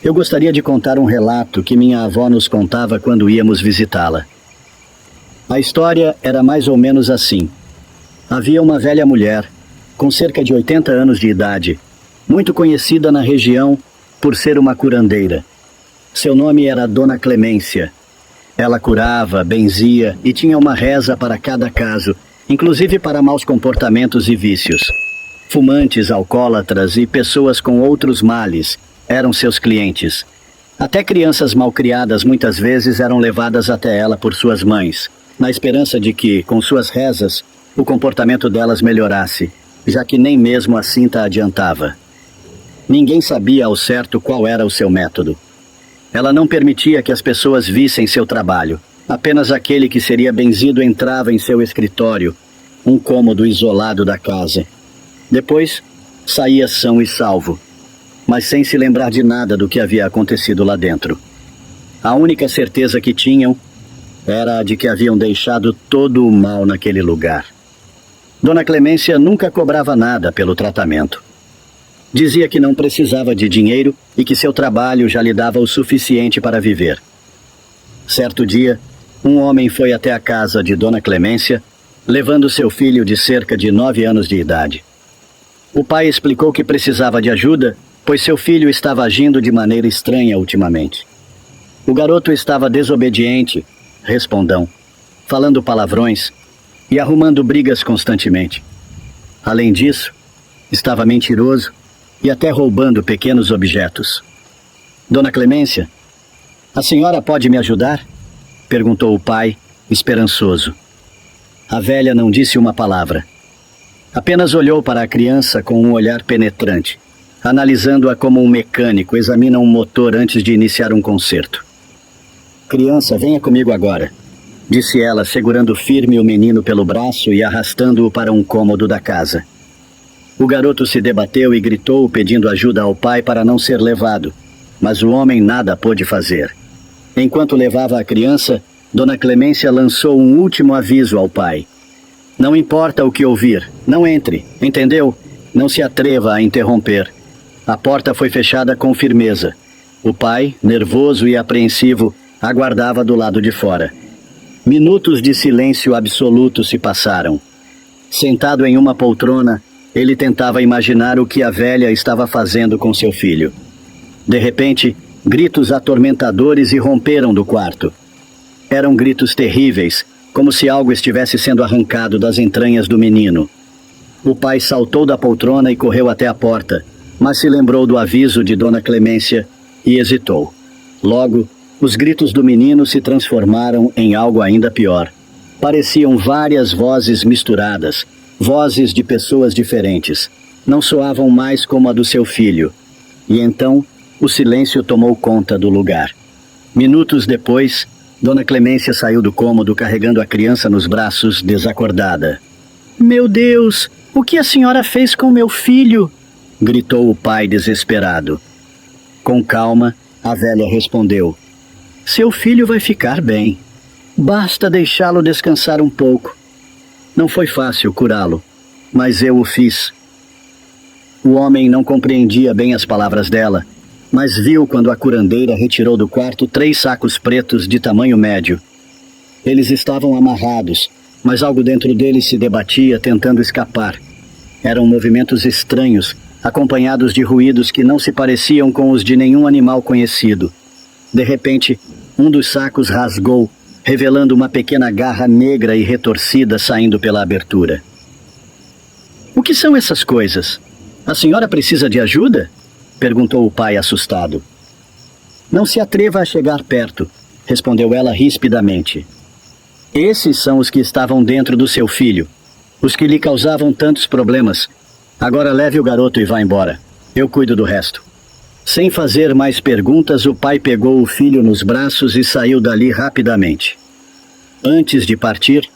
Eu gostaria de contar um relato que minha avó nos contava quando íamos visitá-la. A história era mais ou menos assim. Havia uma velha mulher, com cerca de 80 anos de idade, muito conhecida na região por ser uma curandeira. Seu nome era Dona Clemência. Ela curava, benzia e tinha uma reza para cada caso, inclusive para maus comportamentos e vícios. Fumantes, alcoólatras e pessoas com outros males eram seus clientes. Até crianças malcriadas muitas vezes eram levadas até ela por suas mães, na esperança de que, com suas rezas, o comportamento delas melhorasse, já que nem mesmo a cinta adiantava. Ninguém sabia ao certo qual era o seu método. Ela não permitia que as pessoas vissem seu trabalho. Apenas aquele que seria benzido entrava em seu escritório, um cômodo isolado da casa. Depois, saía são e salvo, mas sem se lembrar de nada do que havia acontecido lá dentro. A única certeza que tinham era a de que haviam deixado todo o mal naquele lugar. Dona Clemência nunca cobrava nada pelo tratamento. Dizia que não precisava de dinheiro e que seu trabalho já lhe dava o suficiente para viver. Certo dia, um homem foi até a casa de Dona Clemência, levando seu filho de cerca de 9 anos de idade. O pai explicou que precisava de ajuda, pois seu filho estava agindo de maneira estranha ultimamente. O garoto estava desobediente, respondão, falando palavrões e arrumando brigas constantemente. Além disso, estava mentiroso e até roubando pequenos objetos. Dona Clemência, a senhora pode me ajudar? Perguntou o pai, esperançoso. A velha não disse uma palavra. Apenas olhou para a criança com um olhar penetrante, analisando-a como um mecânico examina um motor antes de iniciar um concerto. Criança, venha comigo agora, disse ela, segurando firme o menino pelo braço e arrastando-o para um cômodo da casa. O garoto se debateu e gritou, pedindo ajuda ao pai para não ser levado, mas o homem nada pôde fazer. Enquanto levava a criança, Dona Clemência lançou um último aviso ao pai. Não importa o que ouvir, não entre, entendeu? Não se atreva a interromper. A porta foi fechada com firmeza. O pai, nervoso e apreensivo, aguardava do lado de fora. Minutos de silêncio absoluto se passaram. Sentado em uma poltrona, ele tentava imaginar o que a velha estava fazendo com seu filho. De repente, gritos atormentadores irromperam do quarto. Eram gritos terríveis, como se algo estivesse sendo arrancado das entranhas do menino. O pai saltou da poltrona e correu até a porta, mas se lembrou do aviso de Dona Clemência e hesitou. Logo, os gritos do menino se transformaram em algo ainda pior. Pareciam várias vozes misturadas, vozes de pessoas diferentes. Não soavam mais como a do seu filho. E então, o silêncio tomou conta do lugar. Minutos depois, Dona Clemência saiu do cômodo carregando a criança nos braços, desacordada. Meu Deus, o que a senhora fez com meu filho? Gritou o pai desesperado. Com calma, a velha respondeu. Seu filho vai ficar bem. Basta deixá-lo descansar um pouco. Não foi fácil curá-lo, mas eu o fiz. O homem não compreendia bem as palavras dela, mas viu quando a curandeira retirou do quarto 3 sacos pretos de tamanho médio. Eles estavam amarrados, mas algo dentro deles se debatia tentando escapar. Eram movimentos estranhos, acompanhados de ruídos que não se pareciam com os de nenhum animal conhecido. De repente, um dos sacos rasgou, revelando uma pequena garra negra e retorcida saindo pela abertura. O que são essas coisas? A senhora precisa de ajuda? Perguntou o pai assustado. Não se atreva a chegar perto, respondeu ela rispidamente. Esses são os que estavam dentro do seu filho, os que lhe causavam tantos problemas. Agora leve o garoto e vá embora. Eu cuido do resto. Sem fazer mais perguntas, o pai pegou o filho nos braços e saiu dali rapidamente. Antes de partir,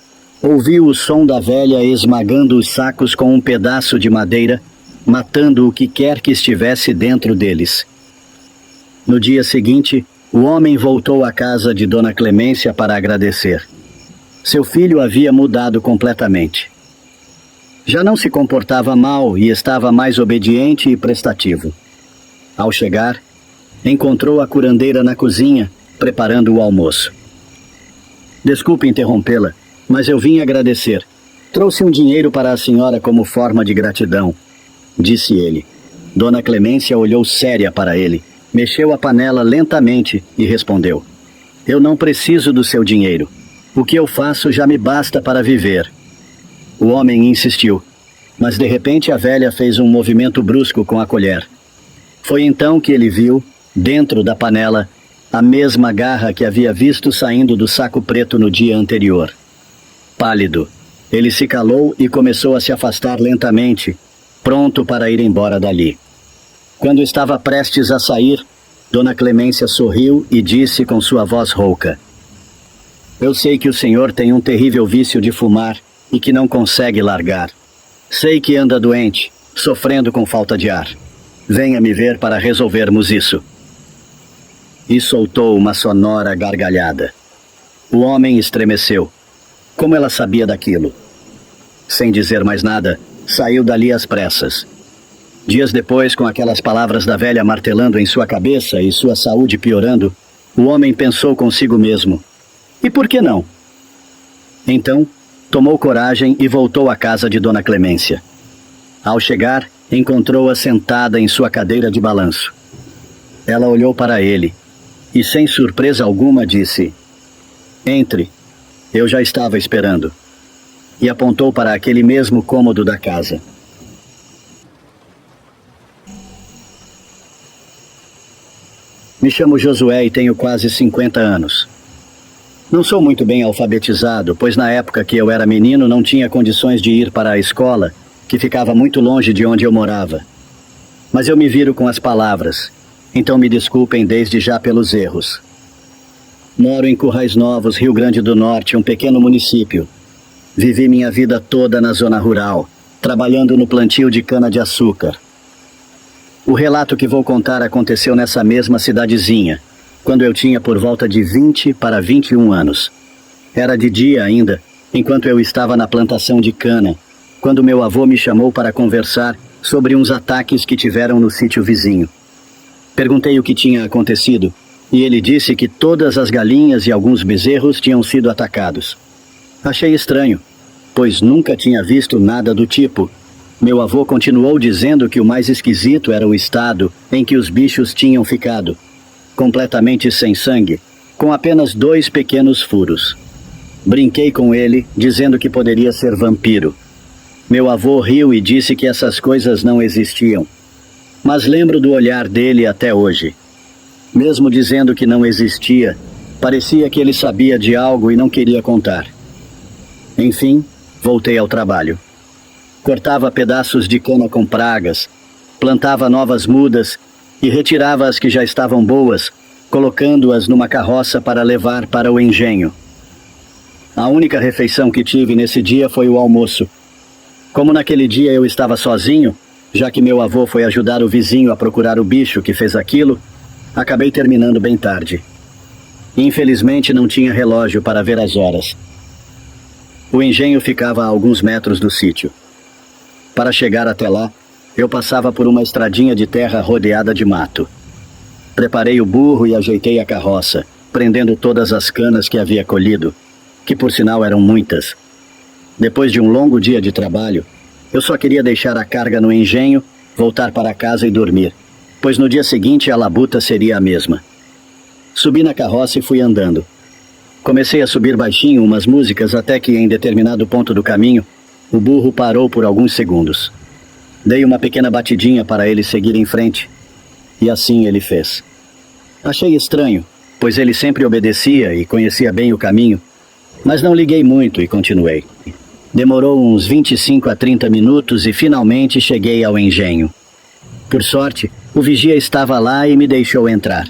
ouviu o som da velha esmagando os sacos com um pedaço de madeira, matando o que quer que estivesse dentro deles. No dia seguinte, o homem voltou à casa de Dona Clemência para agradecer. Seu filho havia mudado completamente. Já não se comportava mal e estava mais obediente e prestativo. Ao chegar, encontrou a curandeira na cozinha, preparando o almoço. Desculpe interrompê-la, mas eu vim agradecer. Trouxe um dinheiro para a senhora como forma de gratidão, disse ele. Dona Clemência olhou séria para ele, mexeu a panela lentamente e respondeu: Eu não preciso do seu dinheiro. O que eu faço já me basta para viver. O homem insistiu, mas de repente a velha fez um movimento brusco com a colher. Foi então que ele viu, dentro da panela, a mesma garra que havia visto saindo do saco preto no dia anterior. Pálido, ele se calou e começou a se afastar lentamente, pronto para ir embora dali. Quando estava prestes a sair, Dona Clemência sorriu e disse com sua voz rouca: Eu sei que o senhor tem um terrível vício de fumar e que não consegue largar. Sei que anda doente, sofrendo com falta de ar. Venha me ver para resolvermos isso. E soltou uma sonora gargalhada. O homem estremeceu. Como ela sabia daquilo? Sem dizer mais nada, saiu dali às pressas. Dias depois, com aquelas palavras da velha martelando em sua cabeça e sua saúde piorando, o homem pensou consigo mesmo: e por que não? Então, tomou coragem e voltou à casa de Dona Clemência. Ao chegar, encontrou-a sentada em sua cadeira de balanço. Ela olhou para ele e, sem surpresa alguma, disse: Entre, eu já estava esperando. E apontou para aquele mesmo cômodo da casa. Me chamo Josué e tenho quase 50 anos. Não sou muito bem alfabetizado, pois na época que eu era menino não tinha condições de ir para a escola, que ficava muito longe de onde eu morava. Mas eu me viro com as palavras, então me desculpem desde já pelos erros. Moro em Currais Novos, Rio Grande do Norte, um pequeno município. Vivi minha vida toda na zona rural, trabalhando no plantio de cana-de-açúcar. O relato que vou contar aconteceu nessa mesma cidadezinha, quando eu tinha por volta de 20 para 21 anos. Era de dia ainda, enquanto eu estava na plantação de cana, quando meu avô me chamou para conversar sobre uns ataques que tiveram no sítio vizinho. Perguntei o que tinha acontecido, e ele disse que todas as galinhas e alguns bezerros tinham sido atacados. Achei estranho, pois nunca tinha visto nada do tipo. Meu avô continuou dizendo que o mais esquisito era o estado em que os bichos tinham ficado, completamente sem sangue, com apenas 2 pequenos furos. Brinquei com ele, dizendo que poderia ser vampiro. Meu avô riu e disse que essas coisas não existiam. Mas lembro do olhar dele até hoje. Mesmo dizendo que não existia, parecia que ele sabia de algo e não queria contar. Enfim, voltei ao trabalho. Cortava pedaços de cana com pragas, plantava novas mudas e retirava as que já estavam boas, colocando-as numa carroça para levar para o engenho. A única refeição que tive nesse dia foi o almoço. Como naquele dia eu estava sozinho, já que meu avô foi ajudar o vizinho a procurar o bicho que fez aquilo, acabei terminando bem tarde. Infelizmente não tinha relógio para ver as horas. O engenho ficava a alguns metros do sítio. Para chegar até lá, eu passava por uma estradinha de terra rodeada de mato. Preparei o burro e ajeitei a carroça, prendendo todas as canas que havia colhido, que por sinal eram muitas. Depois de um longo dia de trabalho, eu só queria deixar a carga no engenho, voltar para casa e dormir, pois no dia seguinte a labuta seria a mesma. Subi na carroça e fui andando. Comecei a subir baixinho umas músicas até que, em determinado ponto do caminho, o burro parou por alguns segundos. Dei uma pequena batidinha para ele seguir em frente, e assim ele fez. Achei estranho, pois ele sempre obedecia e conhecia bem o caminho, mas não liguei muito e continuei. Demorou uns 25 a 30 minutos e finalmente cheguei ao engenho. Por sorte, o vigia estava lá e me deixou entrar.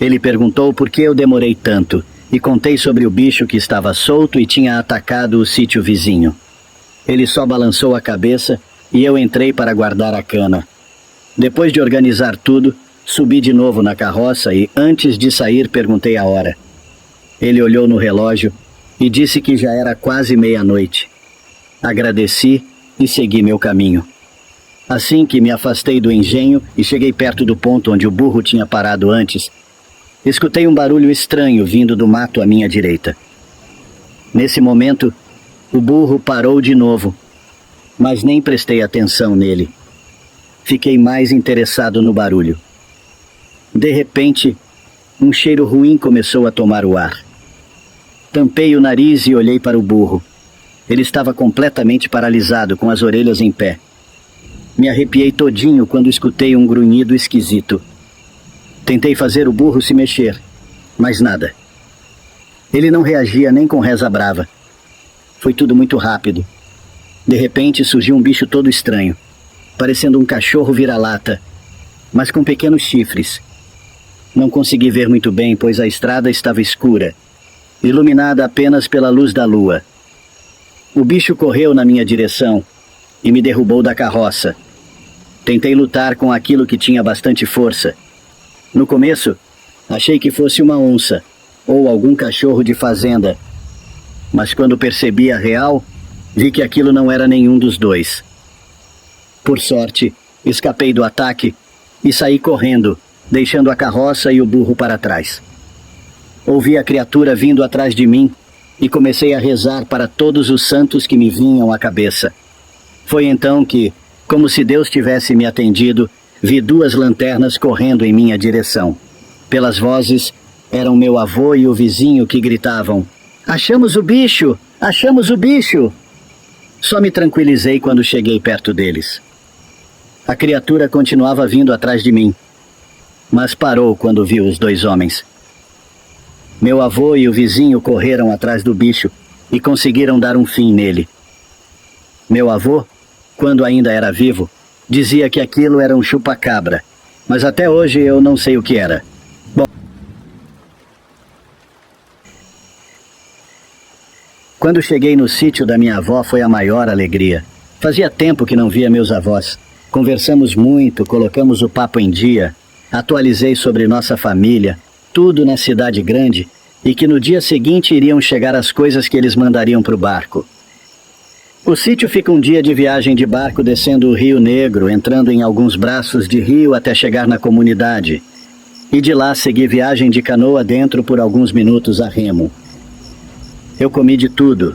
Ele perguntou por que eu demorei tanto e contei sobre o bicho que estava solto e tinha atacado o sítio vizinho. Ele só balançou a cabeça e eu entrei para guardar a cana. Depois de organizar tudo, subi de novo na carroça e, antes de sair, perguntei a hora. Ele olhou no relógio e disse que já era quase meia-noite. Agradeci e segui meu caminho. Assim que me afastei do engenho e cheguei perto do ponto onde o burro tinha parado antes, escutei um barulho estranho vindo do mato à minha direita. Nesse momento, o burro parou de novo, mas nem prestei atenção nele. Fiquei mais interessado no barulho. De repente, um cheiro ruim começou a tomar o ar. Tampei o nariz e olhei para o burro. Ele estava completamente paralisado, com as orelhas em pé. Me arrepiei todinho quando escutei um grunhido esquisito. Tentei fazer o burro se mexer, mas nada. Ele não reagia nem com reza brava. Foi tudo muito rápido. De repente surgiu um bicho todo estranho, parecendo um cachorro vira-lata, mas com pequenos chifres. Não consegui ver muito bem, pois a estrada estava escura, iluminada apenas pela luz da lua. O bicho correu na minha direção e me derrubou da carroça. Tentei lutar com aquilo que tinha bastante força. No começo, achei que fosse uma onça ou algum cachorro de fazenda, mas quando percebi a real, vi que aquilo não era nenhum dos dois. Por sorte, escapei do ataque e saí correndo, deixando a carroça e o burro para trás. Ouvi a criatura vindo atrás de mim e comecei a rezar para todos os santos que me vinham à cabeça. Foi então que, como se Deus tivesse me atendido, vi 2 lanternas correndo em minha direção. Pelas vozes, eram meu avô e o vizinho que gritavam: "Achamos o bicho! Achamos o bicho!" Só me tranquilizei quando cheguei perto deles. A criatura continuava vindo atrás de mim, mas parou quando viu os 2 homens. Meu avô e o vizinho correram atrás do bicho e conseguiram dar um fim nele. Meu avô, quando ainda era vivo, dizia que aquilo era um chupa-cabra, mas até hoje eu não sei o que era. Bom, quando cheguei no sítio da minha avó foi a maior alegria. Fazia tempo que não via meus avós. Conversamos muito, colocamos o papo em dia, atualizei sobre nossa família, tudo na cidade grande, e que no dia seguinte iriam chegar as coisas que eles mandariam para o barco. O sítio fica um dia de viagem de barco descendo o Rio Negro, entrando em alguns braços de rio até chegar na comunidade, e de lá seguir viagem de canoa dentro por alguns minutos a remo. Eu comi de tudo,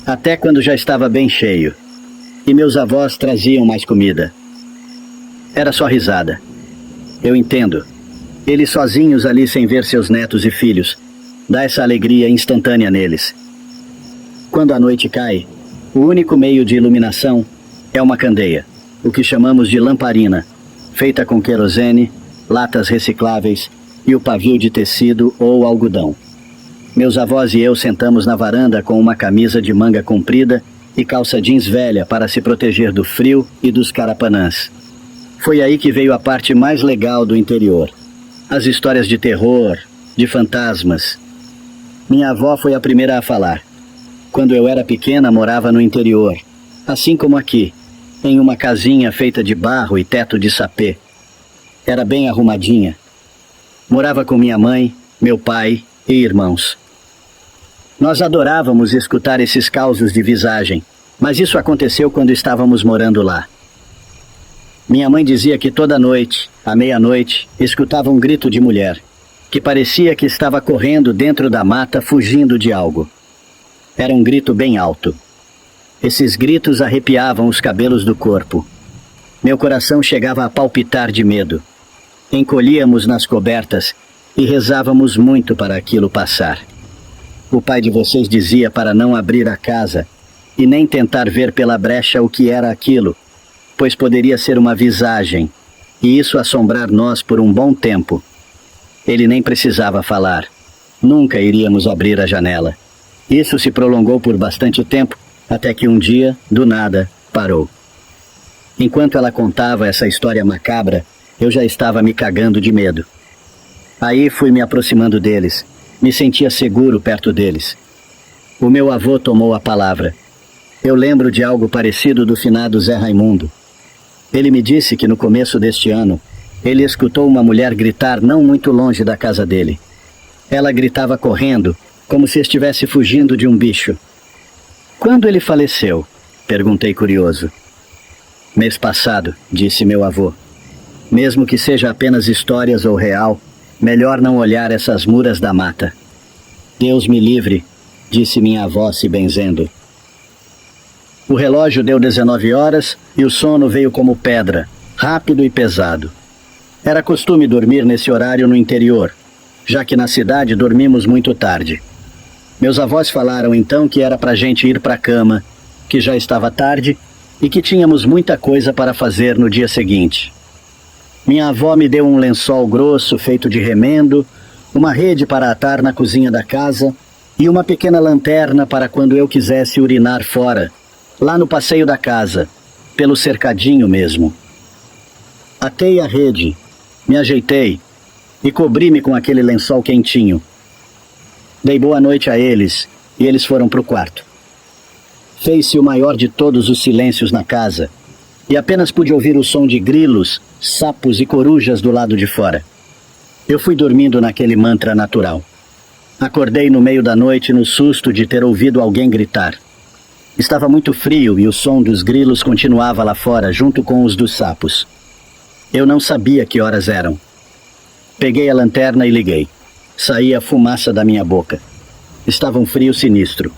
até quando já estava bem cheio, e meus avós traziam mais comida. Era só risada. Eu entendo. Eles sozinhos ali sem ver seus netos e filhos, dá essa alegria instantânea neles. Quando a noite cai, o único meio de iluminação é uma candeia, o que chamamos de lamparina, feita com querosene, latas recicláveis e o pavio de tecido ou algodão. Meus avós e eu sentamos na varanda com uma camisa de manga comprida e calça jeans velha para se proteger do frio e dos carapanãs. Foi aí que veio a parte mais legal do interior. As histórias de terror, de fantasmas. Minha avó foi a primeira a falar. Quando eu era pequena, morava no interior, assim como aqui, em uma casinha feita de barro e teto de sapê. Era bem arrumadinha. Morava com minha mãe, meu pai e irmãos. Nós adorávamos escutar esses causos de visagem, mas isso aconteceu quando estávamos morando lá. Minha mãe dizia que toda noite, à meia-noite, escutava um grito de mulher, que parecia que estava correndo dentro da mata fugindo de algo. Era um grito bem alto. Esses gritos arrepiavam os cabelos do corpo. Meu coração chegava a palpitar de medo. Encolhíamos nas cobertas e rezávamos muito para aquilo passar. O pai de vocês dizia para não abrir a casa e nem tentar ver pela brecha o que era aquilo, pois poderia ser uma visagem, e isso assombrar nós por um bom tempo. Ele nem precisava falar. Nunca iríamos abrir a janela. Isso se prolongou por bastante tempo, até que um dia, do nada, parou. Enquanto ela contava essa história macabra, eu já estava me cagando de medo. Aí fui me aproximando deles. Me sentia seguro perto deles. O meu avô tomou a palavra. Eu lembro de algo parecido do finado Zé Raimundo. Ele me disse que no começo deste ano, ele escutou uma mulher gritar não muito longe da casa dele. Ela gritava correndo, como se estivesse fugindo de um bicho. Quando ele faleceu? Perguntei curioso. Mês passado, disse meu avô. Mesmo que seja apenas histórias ou real, melhor não olhar essas muras da mata. Deus me livre, disse minha avó se benzendo. O relógio deu 19 horas e o sono veio como pedra, rápido e pesado. Era costume dormir nesse horário no interior, já que na cidade dormimos muito tarde. Meus avós falaram então que era pra gente ir pra cama, que já estava tarde e que tínhamos muita coisa para fazer no dia seguinte. Minha avó me deu um lençol grosso feito de remendo, uma rede para atar na cozinha da casa e uma pequena lanterna para quando eu quisesse urinar fora, lá no passeio da casa, pelo cercadinho mesmo. Atei a rede, me ajeitei e cobri-me com aquele lençol quentinho. Dei boa noite a eles e eles foram para o quarto. Fez-se o maior de todos os silêncios na casa e apenas pude ouvir o som de grilos, sapos e corujas do lado de fora. Eu fui dormindo naquele mantra natural. Acordei no meio da noite no susto de ter ouvido alguém gritar. Estava muito frio e o som dos grilos continuava lá fora, junto com os dos sapos. Eu não sabia que horas eram. Peguei a lanterna e liguei. Saía fumaça da minha boca. Estava um frio sinistro.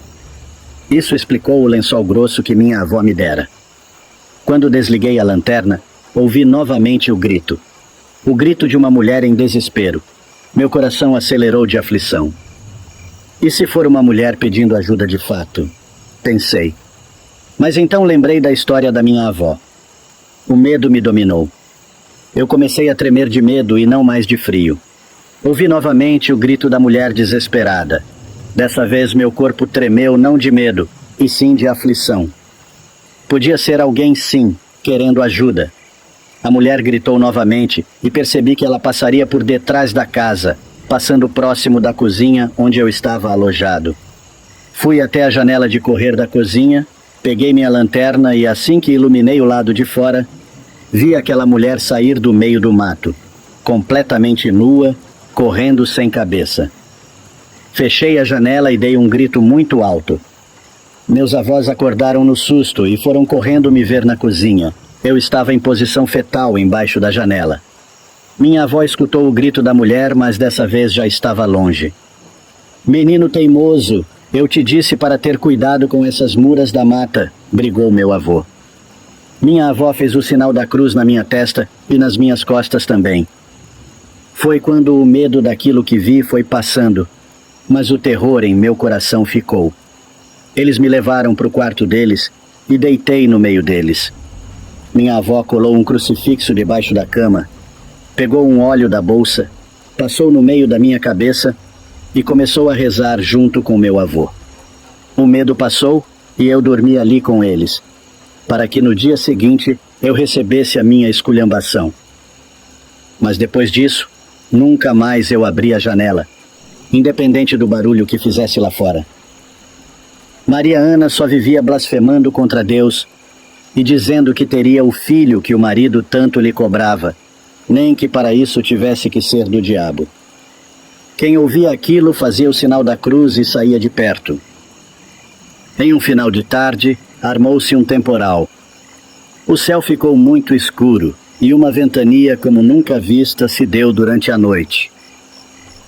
Isso explicou o lençol grosso que minha avó me dera. Quando desliguei a lanterna, ouvi novamente o grito. O grito de uma mulher em desespero. Meu coração acelerou de aflição. E se for uma mulher pedindo ajuda de fato? Pensei. Mas então lembrei da história da minha avó. O medo me dominou. Eu comecei a tremer de medo e não mais de frio. Ouvi novamente o grito da mulher desesperada. Dessa vez meu corpo tremeu não de medo, e sim de aflição. Podia ser alguém, sim, querendo ajuda. A mulher gritou novamente e percebi que ela passaria por detrás da casa, passando próximo da cozinha onde eu estava alojado. Fui até a janela de correr da cozinha, peguei minha lanterna e assim que iluminei o lado de fora, vi aquela mulher sair do meio do mato, completamente nua, correndo sem cabeça. Fechei a janela e dei um grito muito alto. Meus avós acordaram no susto e foram correndo me ver na cozinha. Eu estava em posição fetal embaixo da janela. Minha avó escutou o grito da mulher, mas dessa vez já estava longe. Menino teimoso, eu te disse para ter cuidado com essas muras da mata, brigou meu avô. Minha avó fez o sinal da cruz na minha testa e nas minhas costas também. Foi quando o medo daquilo que vi foi passando, mas o terror em meu coração ficou. Eles me levaram para o quarto deles e deitei no meio deles. Minha avó colou um crucifixo debaixo da cama, pegou um óleo da bolsa, passou no meio da minha cabeça e começou a rezar junto com meu avô. O medo passou e eu dormi ali com eles, para que no dia seguinte eu recebesse a minha esculhambação. Mas depois disso, nunca mais eu abri a janela, independente do barulho que fizesse lá fora. Maria Ana só vivia blasfemando contra Deus e dizendo que teria o filho que o marido tanto lhe cobrava, nem que para isso tivesse que ser do diabo. Quem ouvia aquilo fazia o sinal da cruz e saía de perto. Em um final de tarde, armou-se um temporal. O céu ficou muito escuro e uma ventania como nunca vista se deu durante a noite.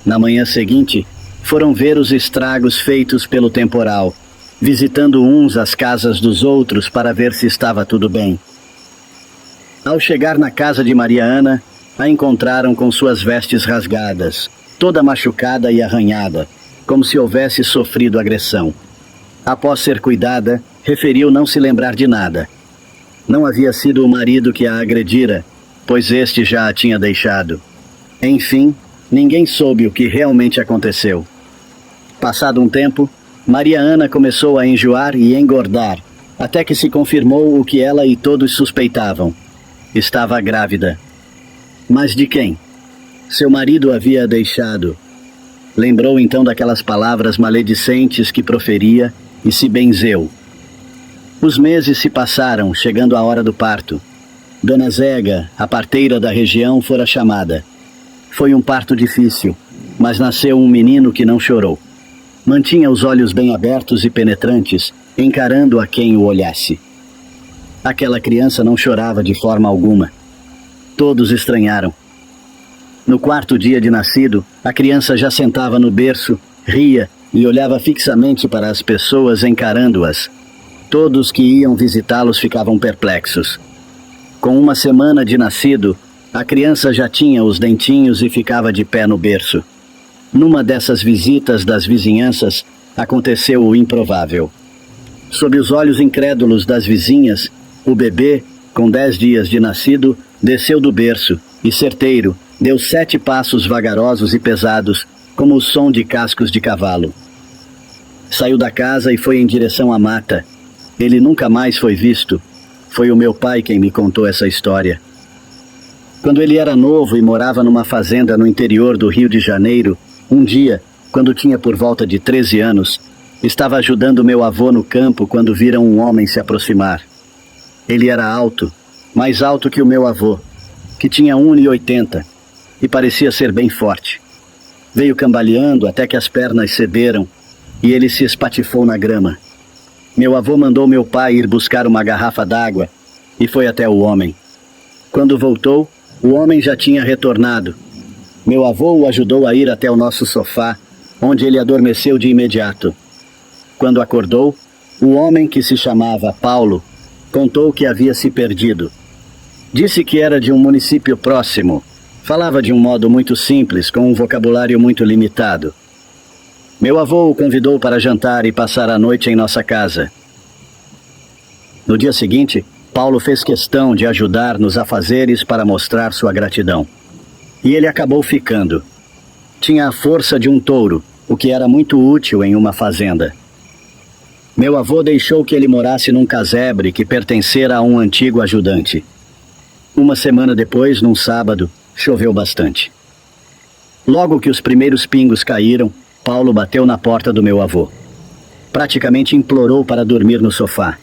Na manhã seguinte, foram ver os estragos feitos pelo temporal, visitando uns as casas dos outros para ver se estava tudo bem. Ao chegar na casa de Maria Ana, a encontraram com suas vestes rasgadas, toda machucada e arranhada, como se houvesse sofrido agressão. Após ser cuidada, referiu não se lembrar de nada. Não havia sido o marido que a agredira, pois este já a tinha deixado. Enfim, ninguém soube o que realmente aconteceu. Passado um tempo, Maria Ana começou a enjoar e engordar, até que se confirmou o que ela e todos suspeitavam. Estava grávida. Mas de quem? Seu marido havia deixado. Lembrou então daquelas palavras maledicentes que proferia e se benzeu. Os meses se passaram, chegando a hora do parto. Dona Zega, a parteira da região, fora chamada. Foi um parto difícil, mas nasceu um menino que não chorou. Mantinha os olhos bem abertos e penetrantes, encarando a quem o olhasse. Aquela criança não chorava de forma alguma. Todos estranharam. No quarto dia de nascido, a criança já sentava no berço, ria e olhava fixamente para as pessoas encarando-as. Todos que iam visitá-los ficavam perplexos. Com uma semana de nascido, a criança já tinha os dentinhos e ficava de pé no berço. Numa dessas visitas das vizinhanças, aconteceu o improvável. Sob os olhos incrédulos das vizinhas, o bebê, com 10 dias de nascido, desceu do berço e, certeiro, deu 7 passos vagarosos e pesados, como o som de cascos de cavalo. Saiu da casa e foi em direção à mata. Ele nunca mais foi visto. Foi o meu pai quem me contou essa história. Quando ele era novo e morava numa fazenda no interior do Rio de Janeiro, um dia, quando tinha por volta de 13 anos, estava ajudando meu avô no campo quando viram um homem se aproximar. Ele era alto, mais alto que o meu avô, que tinha 1,80 e parecia ser bem forte. Veio cambaleando até que as pernas cederam e ele se espatifou na grama. Meu avô mandou meu pai ir buscar uma garrafa d'água e foi até o homem. Quando voltou, o homem já tinha retornado. Meu avô o ajudou a ir até o nosso sofá, onde ele adormeceu de imediato. Quando acordou, o homem, que se chamava Paulo, contou que havia se perdido. Disse que era de um município próximo. Falava de um modo muito simples, com um vocabulário muito limitado. Meu avô o convidou para jantar e passar a noite em nossa casa. No dia seguinte, Paulo fez questão de ajudar nos afazeres para mostrar sua gratidão. E ele acabou ficando. Tinha a força de um touro, o que era muito útil em uma fazenda. Meu avô deixou que ele morasse num casebre que pertencera a um antigo ajudante. Uma semana depois, num sábado, choveu bastante. Logo que os primeiros pingos caíram, Paulo bateu na porta do meu avô. Praticamente implorou para dormir no sofá.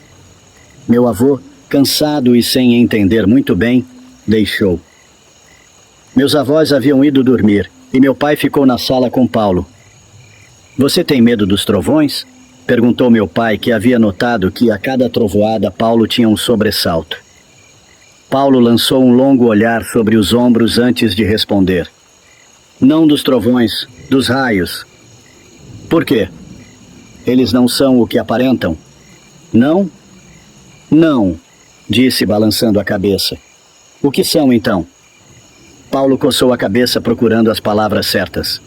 Meu avô, cansado e sem entender muito bem, deixou. Meus avós haviam ido dormir e meu pai ficou na sala com Paulo. "Você tem medo dos trovões?" perguntou meu pai, que havia notado que a cada trovoada Paulo tinha um sobressalto. Paulo lançou um longo olhar sobre os ombros antes de responder. "Não dos trovões, dos raios." "Por quê? Eles não são o que aparentam?" "Não?" "Não", disse balançando a cabeça. "O que são então?" Paulo coçou a cabeça procurando as palavras certas.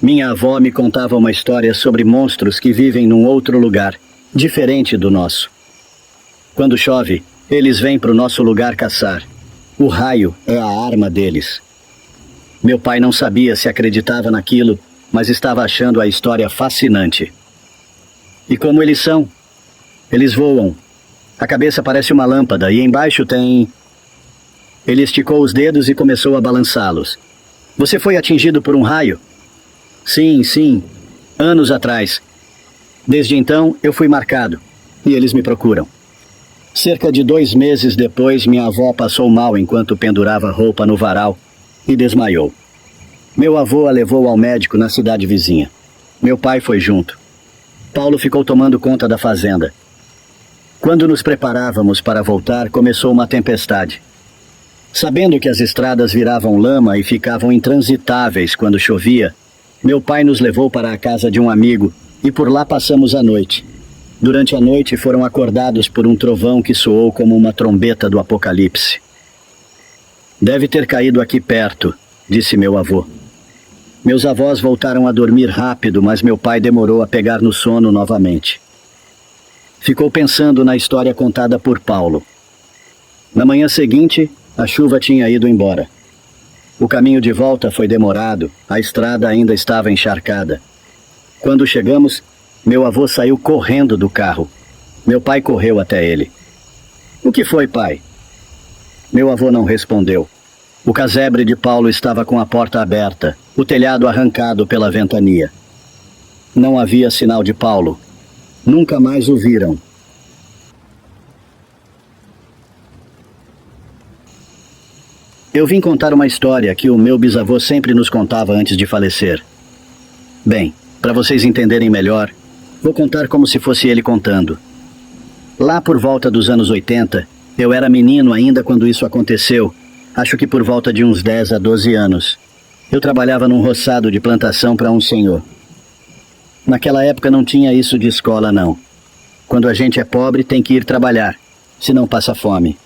Minha avó me contava uma história sobre monstros que vivem num outro lugar, diferente do nosso. Quando chove, eles vêm para o nosso lugar caçar. O raio é a arma deles. Meu pai não sabia se acreditava naquilo, mas estava achando a história fascinante. "E como eles são?" "Eles voam. A cabeça parece uma lâmpada e embaixo tem..." Ele esticou os dedos e começou a balançá-los. "Você foi atingido por um raio?" Sim, anos atrás. Desde então, eu fui marcado, e eles me procuram." Cerca de 2 meses depois, minha avó passou mal enquanto pendurava roupa no varal e desmaiou. Meu avô a levou ao médico na cidade vizinha. Meu pai foi junto. Paulo ficou tomando conta da fazenda. Quando nos preparávamos para voltar, começou uma tempestade. Sabendo que as estradas viravam lama e ficavam intransitáveis quando chovia, meu pai nos levou para a casa de um amigo e por lá passamos a noite. Durante a noite foram acordados por um trovão que soou como uma trombeta do apocalipse. "Deve ter caído aqui perto", disse meu avô. Meus avós voltaram a dormir rápido, mas meu pai demorou a pegar no sono novamente. Ficou pensando na história contada por Paulo. Na manhã seguinte, a chuva tinha ido embora. O caminho de volta foi demorado, a estrada ainda estava encharcada. Quando chegamos, meu avô saiu correndo do carro. Meu pai correu até ele. "O que foi, pai?" Meu avô não respondeu. O casebre de Paulo estava com a porta aberta, o telhado arrancado pela ventania. Não havia sinal de Paulo. Nunca mais o viram. Eu vim contar uma história que o meu bisavô sempre nos contava antes de falecer. Bem, para vocês entenderem melhor, vou contar como se fosse ele contando. Lá por volta dos anos 80, Eu era menino ainda quando isso aconteceu, acho que por volta de uns 10 a 12 anos. Eu trabalhava num roçado de plantação para um senhor. Naquela época não tinha isso de escola, não. Quando a gente é pobre, tem que ir trabalhar, senão passa fome.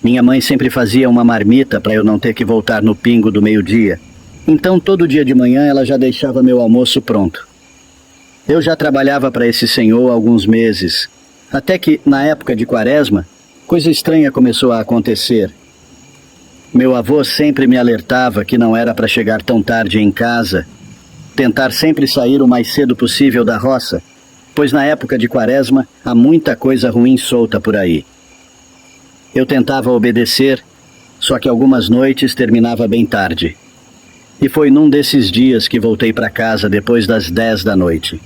Minha mãe sempre fazia uma marmita para eu não ter que voltar no pingo do meio-dia. Então, todo dia de manhã, ela já deixava meu almoço pronto. Eu já trabalhava para esse senhor há alguns meses, até que, na época de Quaresma, coisa estranha começou a acontecer. Meu avô sempre me alertava que não era para chegar tão tarde em casa, tentar sempre sair o mais cedo possível da roça, pois na época de Quaresma há muita coisa ruim solta por aí. Eu tentava obedecer, só que algumas noites terminava bem tarde. E foi num desses dias que voltei para casa depois das 10 da noite.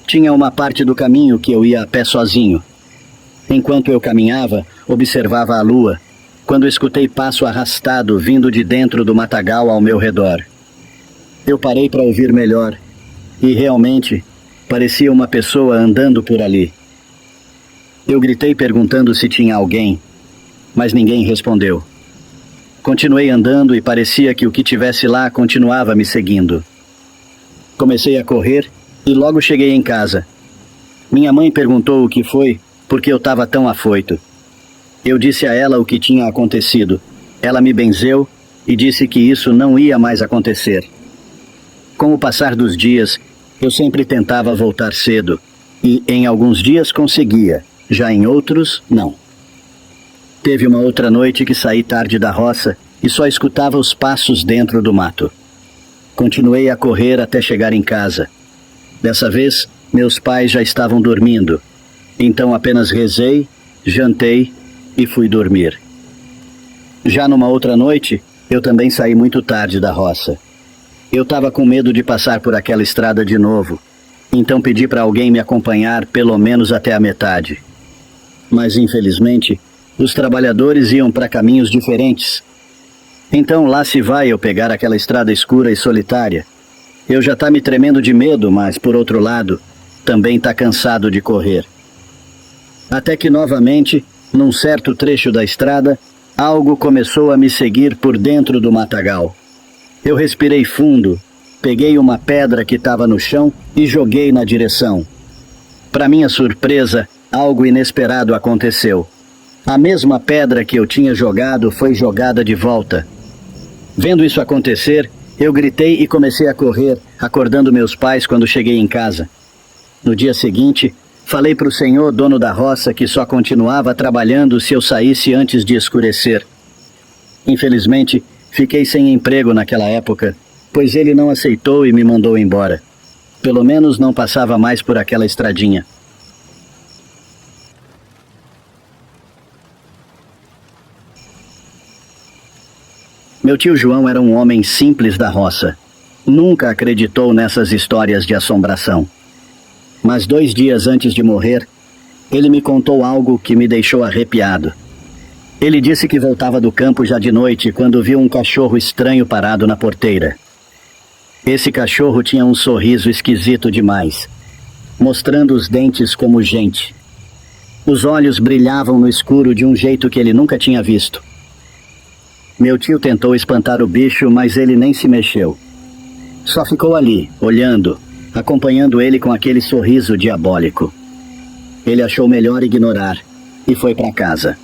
Tinha uma parte do caminho que eu ia a pé sozinho. Enquanto eu caminhava, observava a lua, quando escutei passo arrastado vindo de dentro do matagal ao meu redor. Eu parei para ouvir melhor, e realmente parecia uma pessoa andando por ali. Eu gritei perguntando se tinha alguém, mas ninguém respondeu. Continuei andando e parecia que o que tivesse lá continuava me seguindo. Comecei a correr e logo cheguei em casa. Minha mãe perguntou o que foi, porque eu estava tão afoito. Eu disse a ela o que tinha acontecido. Ela me benzeu e disse que isso não ia mais acontecer. Com o passar dos dias, eu sempre tentava voltar cedo, e em alguns dias conseguia, já em outros, não. Teve uma outra noite que saí tarde da roça e só escutava os passos dentro do mato. Continuei a correr até chegar em casa. Dessa vez, meus pais já estavam dormindo, então apenas rezei, jantei e fui dormir. Já numa outra noite, eu também saí muito tarde da roça. Eu estava com medo de passar por aquela estrada de novo, então pedi para alguém me acompanhar pelo menos até a metade. Mas, infelizmente, os trabalhadores iam para caminhos diferentes. Então lá se vai eu pegar aquela estrada escura e solitária. Eu já tá me tremendo de medo, mas, por outro lado, também tá cansado de correr. Até que, novamente, num certo trecho da estrada, algo começou a me seguir por dentro do matagal. Eu respirei fundo, peguei uma pedra que estava no chão e joguei na direção. Para minha surpresa, algo inesperado aconteceu. A mesma pedra que eu tinha jogado foi jogada de volta. Vendo isso acontecer, eu gritei e comecei a correr, acordando meus pais quando cheguei em casa. No dia seguinte, falei para o senhor, dono da roça, que só continuava trabalhando se eu saísse antes de escurecer. Infelizmente, fiquei sem emprego naquela época, pois ele não aceitou e me mandou embora. Pelo menos não passava mais por aquela estradinha. Meu tio João era um homem simples da roça. Nunca acreditou nessas histórias de assombração. Mas 2 dias antes de morrer, ele me contou algo que me deixou arrepiado. Ele disse que voltava do campo já de noite quando viu um cachorro estranho parado na porteira. Esse cachorro tinha um sorriso esquisito demais, mostrando os dentes como gente. Os olhos brilhavam no escuro de um jeito que ele nunca tinha visto. Meu tio tentou espantar o bicho, mas ele nem se mexeu. Só ficou ali, olhando, acompanhando ele com aquele sorriso diabólico. Ele achou melhor ignorar e foi para casa.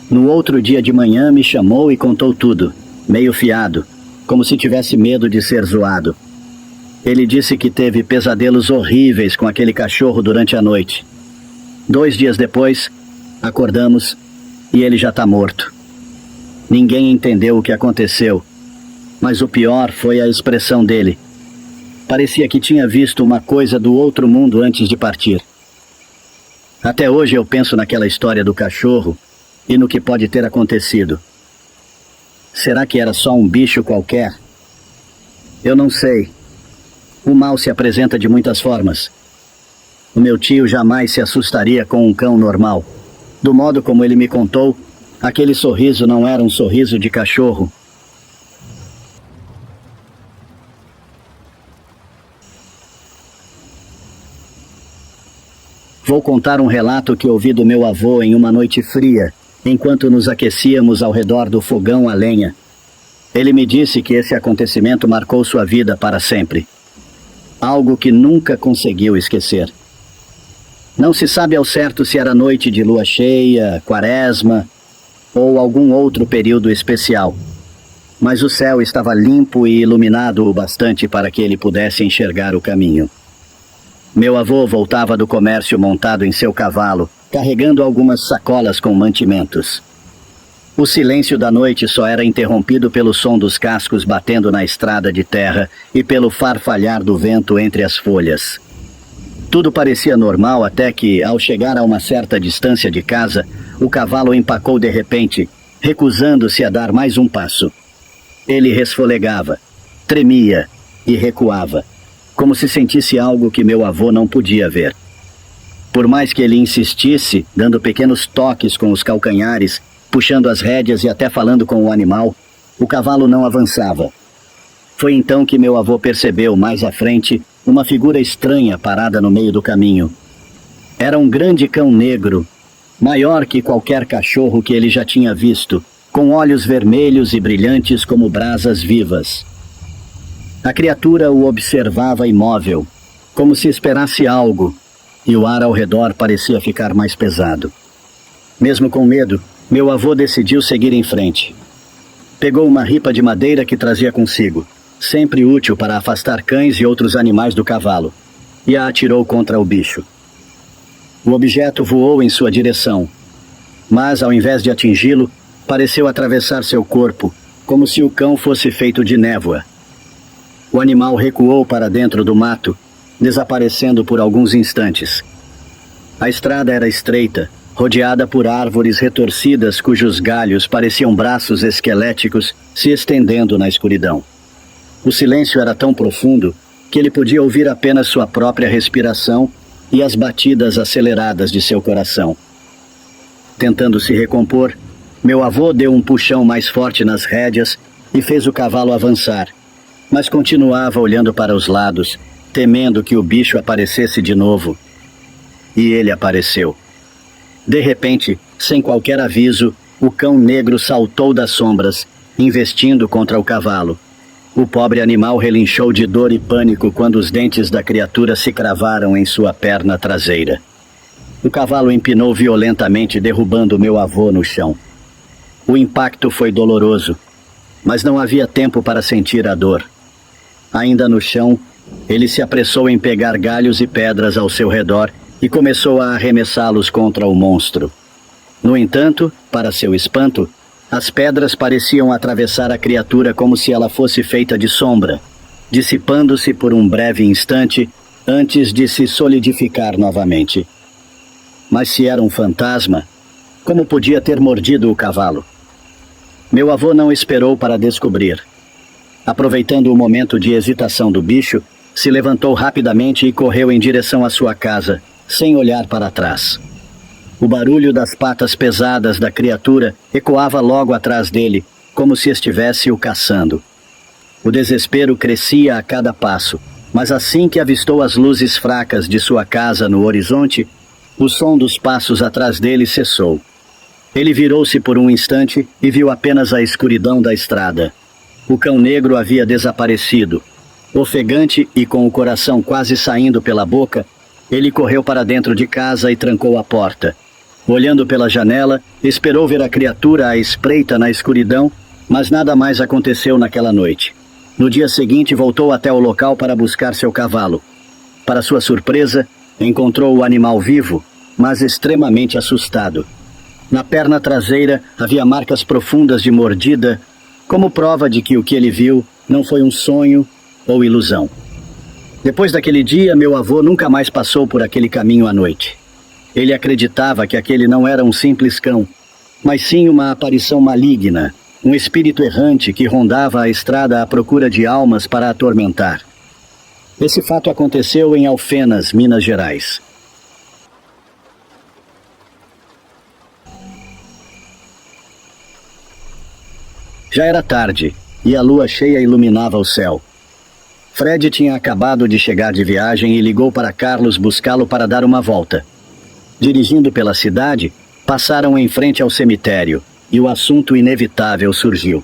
No outro dia de manhã me chamou e contou tudo, meio fiado, como se tivesse medo de ser zoado. Ele disse que teve pesadelos horríveis com aquele cachorro durante a noite. 2 dias depois, acordamos e ele já está morto. Ninguém entendeu o que aconteceu, mas o pior foi a expressão dele. Parecia que tinha visto uma coisa do outro mundo antes de partir. Até hoje eu penso naquela história do cachorro e no que pode ter acontecido. Será que era só um bicho qualquer? Eu não sei. O mal se apresenta de muitas formas. O meu tio jamais se assustaria com um cão normal. Do modo como ele me contou, aquele sorriso não era um sorriso de cachorro. Vou contar um relato que ouvi do meu avô em uma noite fria, enquanto nos aquecíamos ao redor do fogão a lenha. Ele me disse que esse acontecimento marcou sua vida para sempre. Algo que nunca conseguiu esquecer. Não se sabe ao certo se era noite de lua cheia, quaresma ou algum outro período especial. Mas o céu estava limpo e iluminado o bastante para que ele pudesse enxergar o caminho. Meu avô voltava do comércio montado em seu cavalo, carregando algumas sacolas com mantimentos. O silêncio da noite só era interrompido pelo som dos cascos batendo na estrada de terra e pelo farfalhar do vento entre as folhas. Tudo parecia normal até que, ao chegar a uma certa distância de casa, o cavalo empacou de repente, recusando-se a dar mais um passo. Ele resfolegava, tremia e recuava, como se sentisse algo que meu avô não podia ver. Por mais que ele insistisse, dando pequenos toques com os calcanhares, puxando as rédeas e até falando com o animal, o cavalo não avançava. Foi então que meu avô percebeu, mais à frente, uma figura estranha parada no meio do caminho. Era um grande cão negro, maior que qualquer cachorro que ele já tinha visto, com olhos vermelhos e brilhantes como brasas vivas. A criatura o observava imóvel, como se esperasse algo, e o ar ao redor parecia ficar mais pesado. Mesmo com medo, meu avô decidiu seguir em frente. Pegou uma ripa de madeira que trazia consigo, sempre útil para afastar cães e outros animais do cavalo, e a atirou contra o bicho. O objeto voou em sua direção, mas ao invés de atingi-lo, pareceu atravessar seu corpo, como se o cão fosse feito de névoa. O animal recuou para dentro do mato, desaparecendo por alguns instantes. A estrada era estreita, rodeada por árvores retorcidas cujos galhos pareciam braços esqueléticos se estendendo na escuridão. O silêncio era tão profundo que ele podia ouvir apenas sua própria respiração e as batidas aceleradas de seu coração. Tentando se recompor, meu avô deu um puxão mais forte nas rédeas e fez o cavalo avançar, mas continuava olhando para os lados, temendo que o bicho aparecesse de novo. E ele apareceu. De repente, sem qualquer aviso, o cão negro saltou das sombras, investindo contra o cavalo. O pobre animal relinchou de dor e pânico quando os dentes da criatura se cravaram em sua perna traseira. O cavalo empinou violentamente, derrubando meu avô no chão. O impacto foi doloroso, mas não havia tempo para sentir a dor. Ainda no chão, ele se apressou em pegar galhos e pedras ao seu redor e começou a arremessá-los contra o monstro. No entanto, para seu espanto, as pedras pareciam atravessar a criatura como se ela fosse feita de sombra, dissipando-se por um breve instante antes de se solidificar novamente. Mas se era um fantasma, como podia ter mordido o cavalo? Meu avô não esperou para descobrir. Aproveitando o momento de hesitação do bicho, se levantou rapidamente e correu em direção à sua casa, sem olhar para trás. O barulho das patas pesadas da criatura ecoava logo atrás dele, como se estivesse o caçando. O desespero crescia a cada passo, mas assim que avistou as luzes fracas de sua casa no horizonte, o som dos passos atrás dele cessou. Ele virou-se por um instante e viu apenas a escuridão da estrada. O cão negro havia desaparecido. Ofegante e com o coração quase saindo pela boca, ele correu para dentro de casa e trancou a porta. Olhando pela janela, esperou ver a criatura à espreita na escuridão, mas nada mais aconteceu naquela noite. No dia seguinte, voltou até o local para buscar seu cavalo. Para sua surpresa, encontrou o animal vivo, mas extremamente assustado. Na perna traseira havia marcas profundas de mordida, como prova de que o que ele viu não foi um sonho ou ilusão. Depois daquele dia, meu avô nunca mais passou por aquele caminho à noite. Ele acreditava que aquele não era um simples cão, mas sim uma aparição maligna, um espírito errante que rondava a estrada à procura de almas para atormentar. Esse fato aconteceu em Alfenas, Minas Gerais. Já era tarde, e a lua cheia iluminava o céu. Fred tinha acabado de chegar de viagem e ligou para Carlos buscá-lo para dar uma volta. Dirigindo pela cidade, passaram em frente ao cemitério e o assunto inevitável surgiu.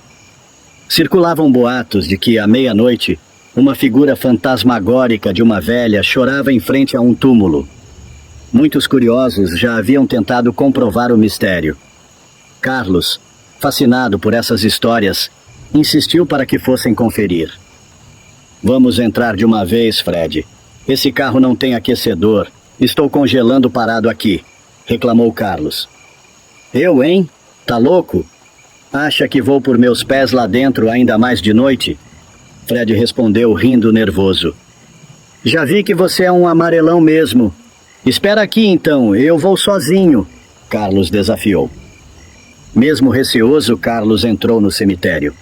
Circulavam boatos de que, à meia-noite, uma figura fantasmagórica de uma velha chorava em frente a um túmulo. Muitos curiosos já haviam tentado comprovar o mistério. Carlos, fascinado por essas histórias, insistiu para que fossem conferir. Vamos entrar de uma vez, Fred. Esse carro não tem aquecedor. Estou congelando parado aqui, reclamou Carlos. Eu, hein? Tá louco? Acha que vou por meus pés lá dentro ainda mais de noite? Fred respondeu rindo nervoso. Já vi que você é um amarelão mesmo. Espera aqui então, eu vou sozinho, Carlos desafiou. Mesmo receoso, Carlos entrou no cemitério.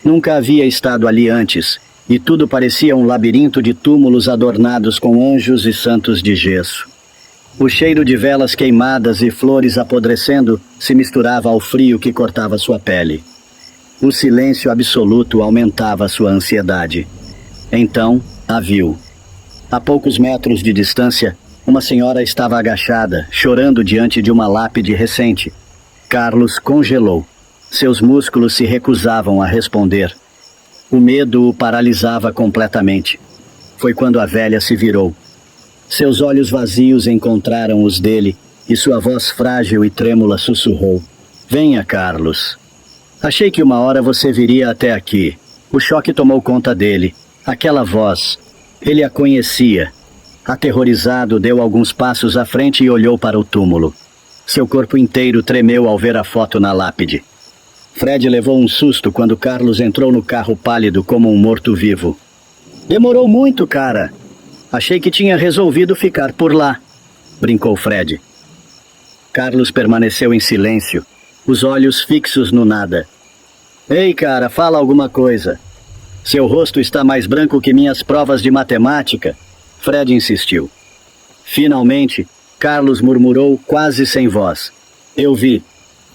Nunca havia estado ali antes, e tudo parecia um labirinto de túmulos adornados com anjos e santos de gesso. O cheiro de velas queimadas e flores apodrecendo se misturava ao frio que cortava sua pele. O silêncio absoluto aumentava sua ansiedade. Então, a viu. A poucos metros de distância, uma senhora estava agachada, chorando diante de uma lápide recente. Carlos congelou. Seus músculos se recusavam a responder. O medo o paralisava completamente. Foi quando a velha se virou. Seus olhos vazios encontraram os dele e sua voz frágil e trêmula sussurrou. Venha, Carlos. Achei que uma hora você viria até aqui. O choque tomou conta dele. Aquela voz. Ele a conhecia. Aterrorizado, deu alguns passos à frente e olhou para o túmulo. Seu corpo inteiro tremeu ao ver a foto na lápide. Fred levou um susto quando Carlos entrou no carro pálido como um morto-vivo. Demorou muito, cara. Achei que tinha resolvido ficar por lá, brincou Fred. Carlos permaneceu em silêncio, os olhos fixos no nada. Ei, cara, fala alguma coisa. Seu rosto está mais branco que minhas provas de matemática, Fred insistiu. Finalmente, Carlos murmurou quase sem voz. Eu vi.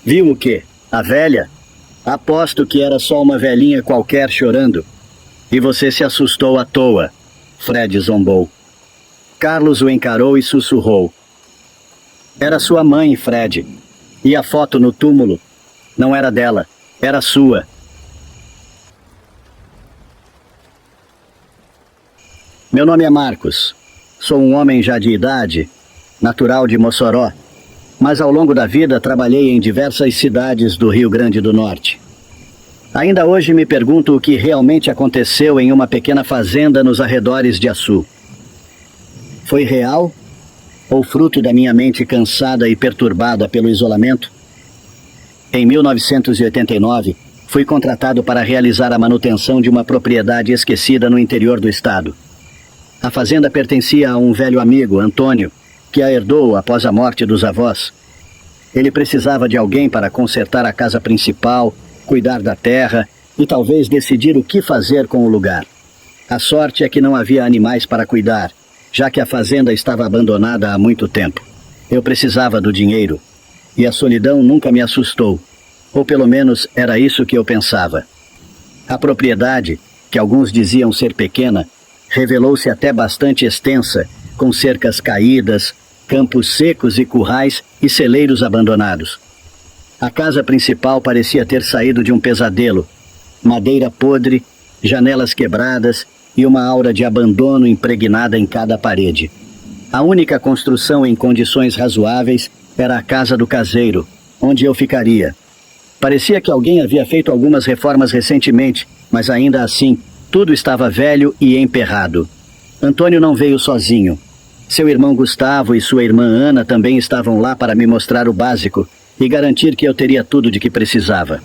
Viu o quê? A velha? Aposto que era só uma velhinha qualquer chorando. E você se assustou à toa, Fred zombou. Carlos o encarou e sussurrou. Era sua mãe, Fred. E a foto no túmulo não era dela, era sua. Meu nome é Marcos. Sou um homem já de idade, natural de Mossoró, mas ao longo da vida trabalhei em diversas cidades do Rio Grande do Norte. Ainda hoje me pergunto o que realmente aconteceu em uma pequena fazenda nos arredores de Açu. Foi real ou fruto da minha mente cansada e perturbada pelo isolamento? Em 1989, fui contratado para realizar a manutenção de uma propriedade esquecida no interior do estado. A fazenda pertencia a um velho amigo, Antônio, que a herdou após a morte dos avós. Ele precisava de alguém para consertar a casa principal, cuidar da terra e talvez decidir o que fazer com o lugar. A sorte é que não havia animais para cuidar, já que a fazenda estava abandonada há muito tempo. Eu precisava do dinheiro, e a solidão nunca me assustou, ou pelo menos era isso que eu pensava. A propriedade, que alguns diziam ser pequena, revelou-se até bastante extensa, com cercas caídas, campos secos e currais e celeiros abandonados. A casa principal parecia ter saído de um pesadelo. Madeira podre, janelas quebradas e uma aura de abandono impregnada em cada parede. A única construção em condições razoáveis era a casa do caseiro, onde eu ficaria. Parecia que alguém havia feito algumas reformas recentemente, mas ainda assim, tudo estava velho e emperrado. Antônio não veio sozinho. Seu irmão Gustavo e sua irmã Ana também estavam lá para me mostrar o básico e garantir que eu teria tudo de que precisava.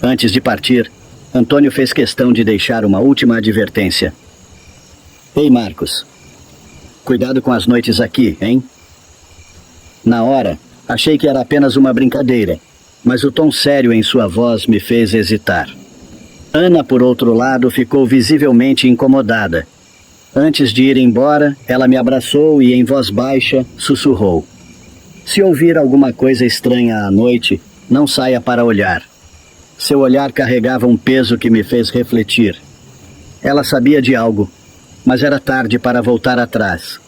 Antes de partir, Antônio fez questão de deixar uma última advertência. Ei, Marcos, cuidado com as noites aqui, hein? Na hora, achei que era apenas uma brincadeira, mas o tom sério em sua voz me fez hesitar. Ana, por outro lado, ficou visivelmente incomodada. Antes de ir embora, ela me abraçou e, em voz baixa, sussurrou. Se ouvir alguma coisa estranha à noite, não saia para olhar. Seu olhar carregava um peso que me fez refletir. Ela sabia de algo, mas era tarde para voltar atrás.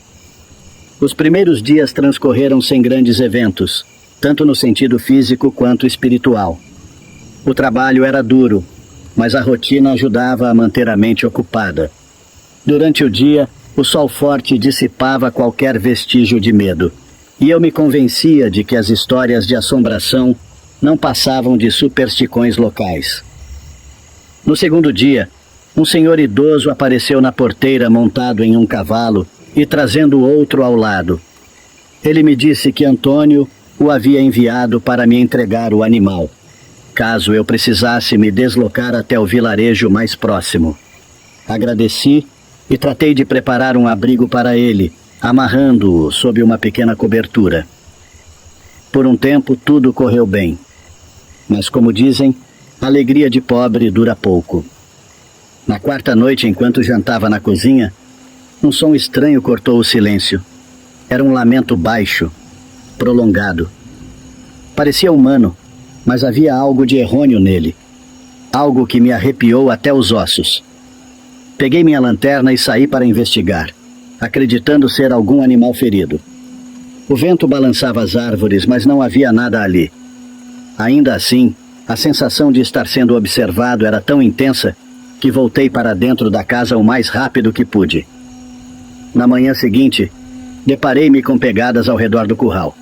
Os primeiros dias transcorreram sem grandes eventos, tanto no sentido físico quanto espiritual. O trabalho era duro, mas a rotina ajudava a manter a mente ocupada. Durante o dia, o sol forte dissipava qualquer vestígio de medo, e eu me convencia de que as histórias de assombração não passavam de superstições locais. No segundo dia, um senhor idoso apareceu na porteira montado em um cavalo e trazendo outro ao lado. Ele me disse que Antônio o havia enviado para me entregar o animal, caso eu precisasse me deslocar até o vilarejo mais próximo. Agradeci e tratei de preparar um abrigo para ele, amarrando-o sob uma pequena cobertura. Por um tempo tudo correu bem, mas como dizem, a alegria de pobre dura pouco. Na quarta noite, enquanto jantava na cozinha, um som estranho cortou o silêncio. Era um lamento baixo, prolongado. Parecia humano, mas havia algo de errôneo nele. Algo que me arrepiou até os ossos. Peguei minha lanterna e saí para investigar, acreditando ser algum animal ferido. O vento balançava as árvores, mas não havia nada ali. Ainda assim, a sensação de estar sendo observado era tão intensa que voltei para dentro da casa o mais rápido que pude. Na manhã seguinte, deparei-me com pegadas ao redor do curral.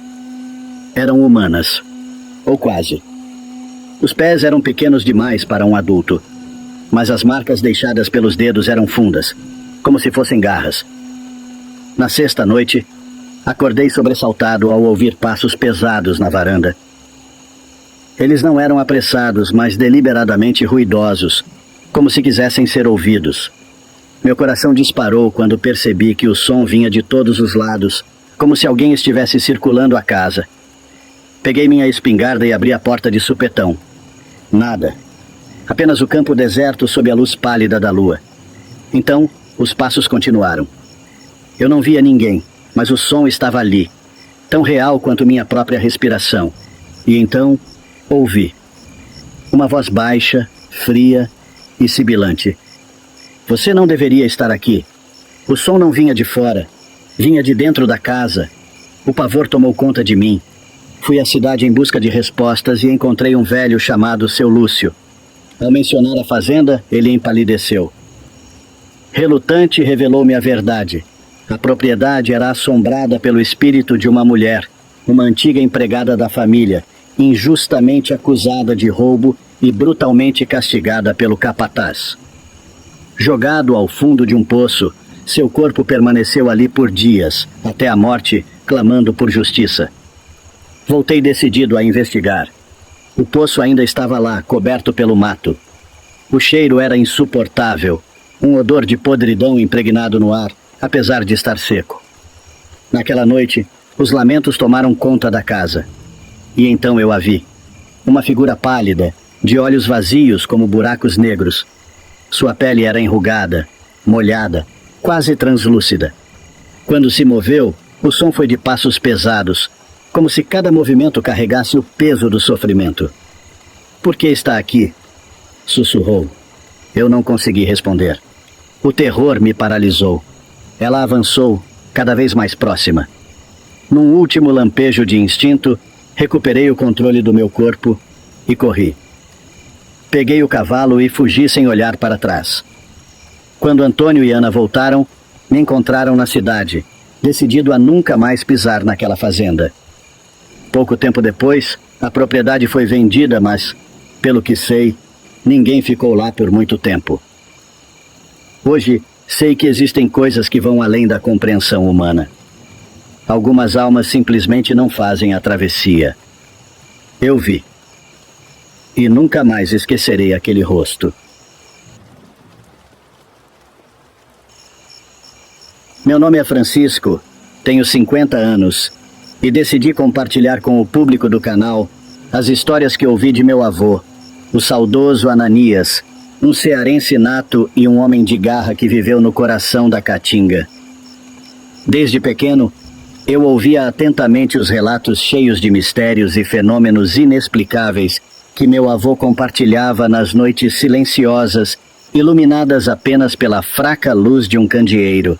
Eram humanas, ou quase. Os pés eram pequenos demais para um adulto, mas as marcas deixadas pelos dedos eram fundas, como se fossem garras. Na sexta noite, acordei sobressaltado ao ouvir passos pesados na varanda. Eles não eram apressados, mas deliberadamente ruidosos, como se quisessem ser ouvidos. Meu coração disparou quando percebi que o som vinha de todos os lados, como se alguém estivesse circulando a casa. Peguei minha espingarda e abri a porta de supetão. Nada. Apenas o campo deserto sob a luz pálida da lua. Então, os passos continuaram. Eu não via ninguém, mas o som estava ali, tão real quanto minha própria respiração. E então, ouvi. Uma voz baixa, fria e sibilante. Você não deveria estar aqui. O som não vinha de fora, vinha de dentro da casa. O pavor tomou conta de mim. Fui à cidade em busca de respostas e encontrei um velho chamado Seu Lúcio. Ao mencionar a fazenda, ele empalideceu. Relutante, revelou-me a verdade. A propriedade era assombrada pelo espírito de uma mulher, uma antiga empregada da família, injustamente acusada de roubo e brutalmente castigada pelo capataz. Jogado ao fundo de um poço, seu corpo permaneceu ali por dias, até a morte, clamando por justiça. Voltei decidido a investigar. O poço ainda estava lá, coberto pelo mato. O cheiro era insuportável, um odor de podridão impregnado no ar, apesar de estar seco. Naquela noite, os lamentos tomaram conta da casa. E então eu a vi. Uma figura pálida, de olhos vazios como buracos negros. Sua pele era enrugada, molhada, quase translúcida. Quando se moveu, o som foi de passos pesados, como se cada movimento carregasse o peso do sofrimento. Por que está aqui? Sussurrou. Eu não consegui responder. O terror me paralisou. Ela avançou, cada vez mais próxima. Num último lampejo de instinto, recuperei o controle do meu corpo e corri. Peguei o cavalo e fugi sem olhar para trás. Quando Antônio e Ana voltaram, me encontraram na cidade, decidido a nunca mais pisar naquela fazenda. Pouco tempo depois, a propriedade foi vendida, mas, pelo que sei, ninguém ficou lá por muito tempo. Hoje, sei que existem coisas que vão além da compreensão humana. Algumas almas simplesmente não fazem a travessia. Eu vi. E nunca mais esquecerei aquele rosto. Meu nome é Francisco, tenho 50 anos e decidi compartilhar com o público do canal as histórias que ouvi de meu avô, o saudoso Ananias, um cearense nato e um homem de garra que viveu no coração da Caatinga. Desde pequeno, eu ouvia atentamente os relatos cheios de mistérios e fenômenos inexplicáveis que meu avô compartilhava nas noites silenciosas, iluminadas apenas pela fraca luz de um candeeiro.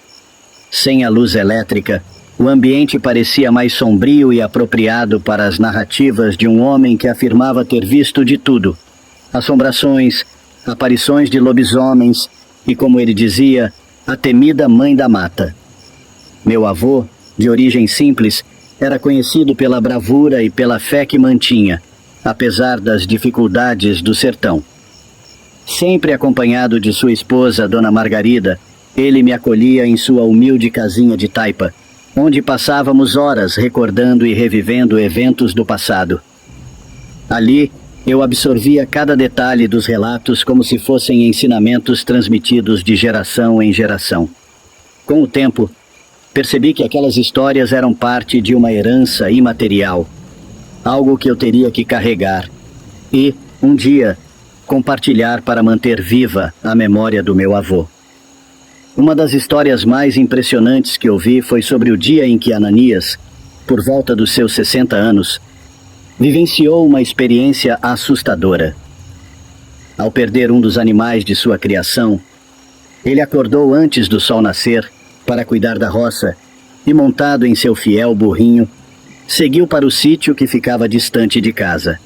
Sem a luz elétrica, O ambiente parecia mais sombrio e apropriado para as narrativas de um homem que afirmava ter visto de tudo: assombrações, aparições de lobisomens e, como ele dizia, a temida Mãe da Mata. Meu avô, de origem simples, era conhecido pela bravura e pela fé que mantinha, apesar das dificuldades do sertão. Sempre acompanhado de sua esposa, Dona Margarida, ele me acolhia em sua humilde casinha de taipa, onde passávamos horas recordando e revivendo eventos do passado. Ali, eu absorvia cada detalhe dos relatos como se fossem ensinamentos transmitidos de geração em geração. Com o tempo, percebi que aquelas histórias eram parte de uma herança imaterial, algo que eu teria que carregar e, um dia, compartilhar para manter viva a memória do meu avô. Uma das histórias mais impressionantes que ouvi foi sobre o dia em que Ananias, por volta dos seus 60 anos, vivenciou uma experiência assustadora. Ao perder um dos animais de sua criação, ele acordou antes do sol nascer para cuidar da roça e, montado em seu fiel burrinho, seguiu para o sítio que ficava distante de casa.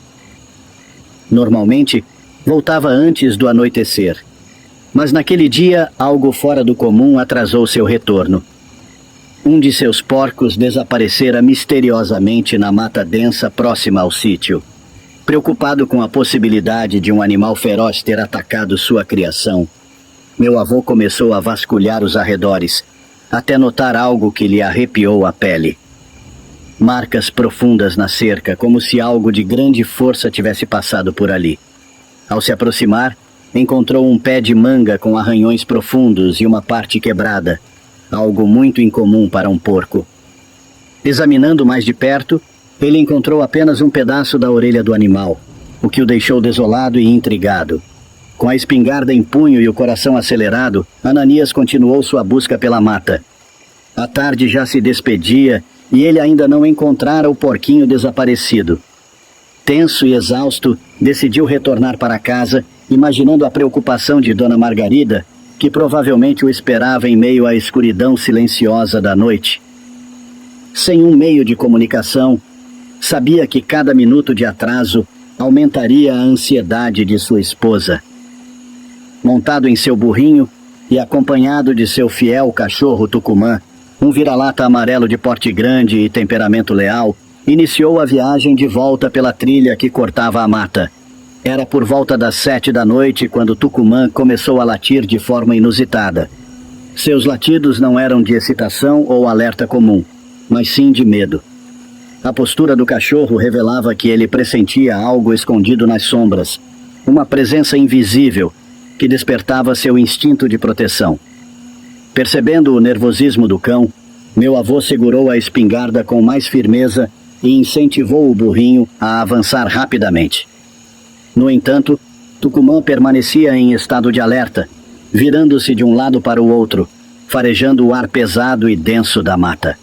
Normalmente, voltava antes do anoitecer, mas naquele dia algo fora do comum atrasou seu retorno. Um de seus porcos desaparecera misteriosamente na mata densa próxima ao sítio. Preocupado com a possibilidade de um animal feroz ter atacado sua criação, meu avô começou a vasculhar os arredores, até notar algo que lhe arrepiou a pele. Marcas profundas na cerca, como se algo de grande força tivesse passado por ali. Ao se aproximar, encontrou um pé de manga com arranhões profundos e uma parte quebrada, algo muito incomum para um porco. Examinando mais de perto, ele encontrou apenas um pedaço da orelha do animal, o que o deixou desolado e intrigado. Com a espingarda em punho e o coração acelerado, Ananias continuou sua busca pela mata. A tarde já se despedia e ele ainda não encontrara o porquinho desaparecido. Tenso e exausto, decidiu retornar para casa, imaginando a preocupação de Dona Margarida, que provavelmente o esperava em meio à escuridão silenciosa da noite. Sem um meio de comunicação, sabia que cada minuto de atraso aumentaria a ansiedade de sua esposa. Montado em seu burrinho e acompanhado de seu fiel cachorro Tucumã, um vira-lata amarelo de porte grande e temperamento leal, iniciou a viagem de volta pela trilha que cortava a mata. Era por volta das 7 da noite quando Tucumã começou a latir de forma inusitada. Seus latidos não eram de excitação ou alerta comum, mas sim de medo. A postura do cachorro revelava que ele pressentia algo escondido nas sombras, uma presença invisível que despertava seu instinto de proteção. Percebendo o nervosismo do cão, meu avô segurou a espingarda com mais firmeza e incentivou o burrinho a avançar rapidamente. No entanto, Tucumã permanecia em estado de alerta, virando-se de um lado para o outro, farejando o ar pesado e denso da mata.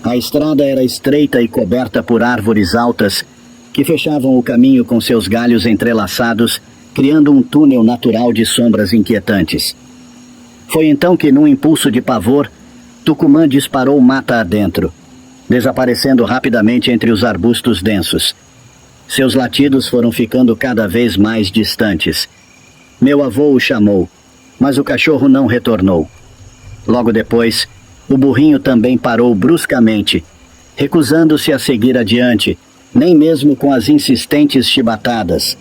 A estrada era estreita e coberta por árvores altas que fechavam o caminho com seus galhos entrelaçados, criando um túnel natural de sombras inquietantes. Foi então que, num impulso de pavor, Tucumã disparou mata adentro, desaparecendo rapidamente entre os arbustos densos. Seus latidos foram ficando cada vez mais distantes. Meu avô o chamou, mas o cachorro não retornou. Logo depois, o burrinho também parou bruscamente, recusando-se a seguir adiante, nem mesmo com as insistentes chibatadas.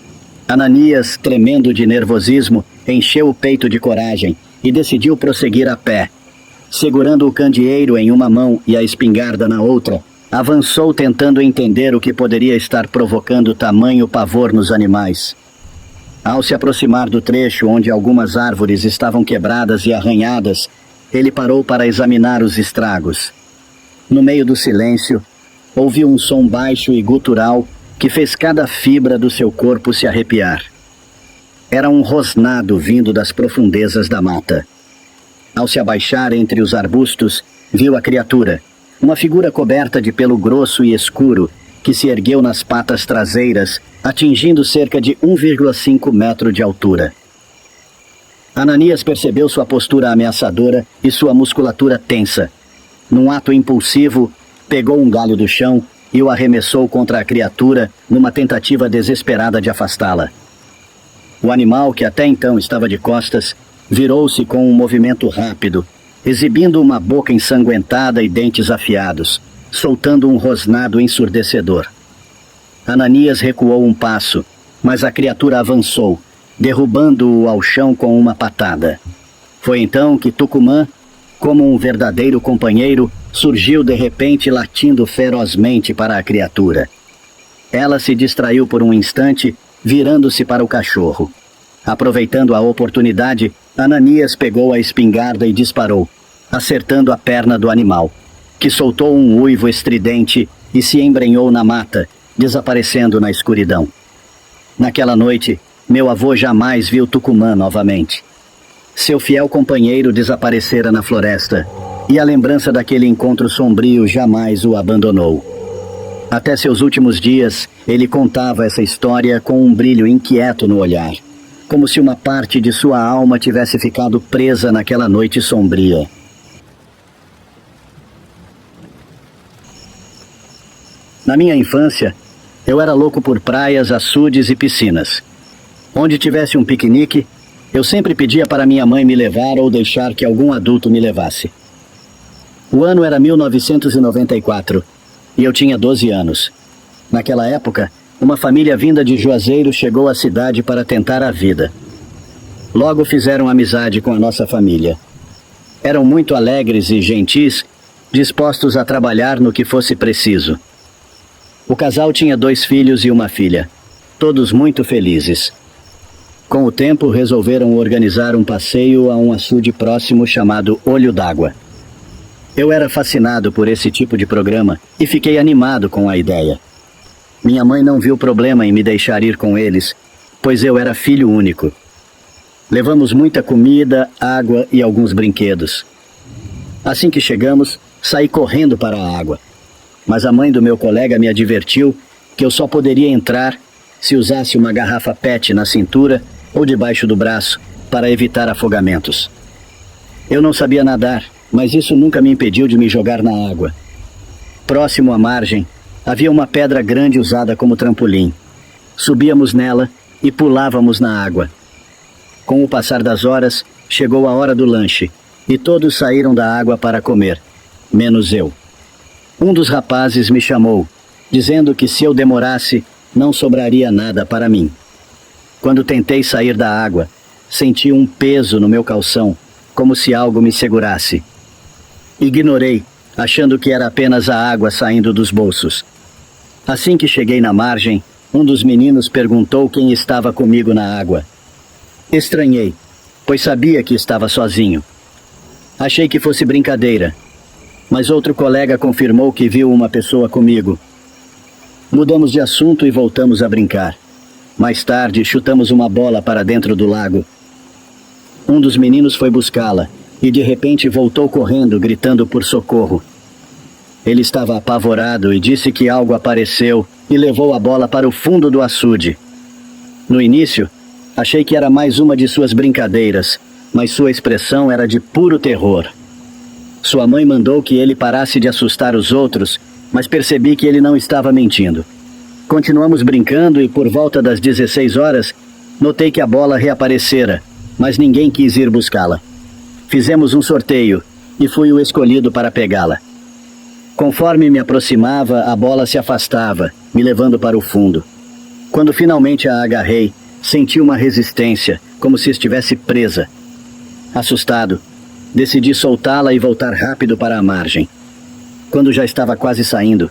Ananias, tremendo de nervosismo, encheu o peito de coragem e decidiu prosseguir a pé. Segurando o candeeiro em uma mão e a espingarda na outra, avançou tentando entender o que poderia estar provocando tamanho pavor nos animais. Ao se aproximar do trecho onde algumas árvores estavam quebradas e arranhadas, ele parou para examinar os estragos. No meio do silêncio, ouviu um som baixo e gutural que fez cada fibra do seu corpo se arrepiar. Era um rosnado vindo das profundezas da mata. Ao se abaixar entre os arbustos, viu a criatura, uma figura coberta de pelo grosso e escuro, que se ergueu nas patas traseiras, atingindo cerca de 1,5 metro de altura. Ananias percebeu sua postura ameaçadora e sua musculatura tensa. num ato impulsivo, pegou um galho do chão e o arremessou contra a criatura numa tentativa desesperada de afastá-la. O animal, que até então estava de costas, virou-se com um movimento rápido, exibindo uma boca ensanguentada e dentes afiados, soltando um rosnado ensurdecedor. Ananias recuou um passo, mas a criatura avançou, derrubando-o ao chão com uma patada. Foi então que Tucumã, como um verdadeiro companheiro, surgiu de repente latindo ferozmente para a criatura. Ela se distraiu por um instante, virando-se para o cachorro. Aproveitando a oportunidade, Ananias pegou a espingarda e disparou, acertando a perna do animal, que soltou um uivo estridente e se embrenhou na mata, desaparecendo na escuridão. Naquela noite, meu avô jamais viu Tucumã novamente. Seu fiel companheiro desaparecera na floresta, e a lembrança daquele encontro sombrio jamais o abandonou. Até seus últimos dias, ele contava essa história com um brilho inquieto no olhar, como se uma parte de sua alma tivesse ficado presa naquela noite sombria. Na minha infância, eu era louco por praias, açudes e piscinas. Onde tivesse um piquenique, eu sempre pedia para minha mãe me levar ou deixar que algum adulto me levasse. O ano era 1994 e eu tinha 12 anos. Naquela época, uma família vinda de Juazeiro chegou à cidade para tentar a vida. Logo fizeram amizade com a nossa família. Eram muito alegres e gentis, dispostos a trabalhar no que fosse preciso. O casal tinha 2 filhos e uma filha, todos muito felizes. Com o tempo, resolveram organizar um passeio a um açude próximo chamado Olho d'Água. Eu era fascinado por esse tipo de programa e fiquei animado com a ideia. Minha mãe não viu problema em me deixar ir com eles, pois eu era filho único. Levamos muita comida, água e alguns brinquedos. Assim que chegamos, saí correndo para a água. Mas a mãe do meu colega me advertiu que eu só poderia entrar se usasse uma garrafa PET na cintura ou debaixo do braço para evitar afogamentos. Eu não sabia nadar, mas isso nunca me impediu de me jogar na água. Próximo à margem, havia uma pedra grande usada como trampolim. Subíamos nela e pulávamos na água. Com o passar das horas, chegou a hora do lanche e todos saíram da água para comer, menos eu. Um dos rapazes me chamou, dizendo que se eu demorasse, não sobraria nada para mim. Quando tentei sair da água, senti um peso no meu calção, como se algo me segurasse. Ignorei, achando que era apenas a água saindo dos bolsos. Assim que cheguei na margem, um dos meninos perguntou quem estava comigo na água. Estranhei, pois sabia que estava sozinho. Achei que fosse brincadeira, mas outro colega confirmou que viu uma pessoa comigo. Mudamos de assunto e voltamos a brincar. Mais tarde, chutamos uma bola para dentro do lago. Um dos meninos foi buscá-la e de repente voltou correndo, gritando por socorro. Ele estava apavorado e disse que algo apareceu e levou a bola para o fundo do açude. No início, achei que era mais uma de suas brincadeiras, mas sua expressão era de puro terror. Sua mãe mandou que ele parasse de assustar os outros, mas percebi que ele não estava mentindo. Continuamos brincando e por volta das 16 horas, notei que a bola reaparecera, mas ninguém quis ir buscá-la. Fizemos um sorteio e fui o escolhido para pegá-la. Conforme me aproximava, a bola se afastava, me levando para o fundo. Quando finalmente a agarrei, senti uma resistência, como se estivesse presa. Assustado, decidi soltá-la e voltar rápido para a margem. Quando já estava quase saindo,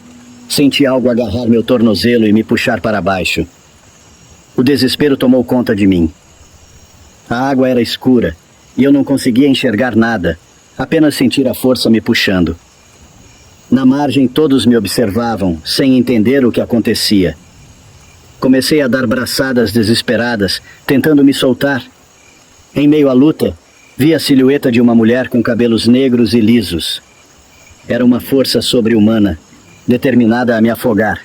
senti algo agarrar meu tornozelo e me puxar para baixo. O desespero tomou conta de mim. A água era escura e eu não conseguia enxergar nada, apenas sentir a força me puxando. Na margem todos me observavam, sem entender o que acontecia. Comecei a dar braçadas desesperadas, tentando me soltar. Em meio à luta, vi a silhueta de uma mulher com cabelos negros e lisos. Era uma força sobre-humana, determinada a me afogar.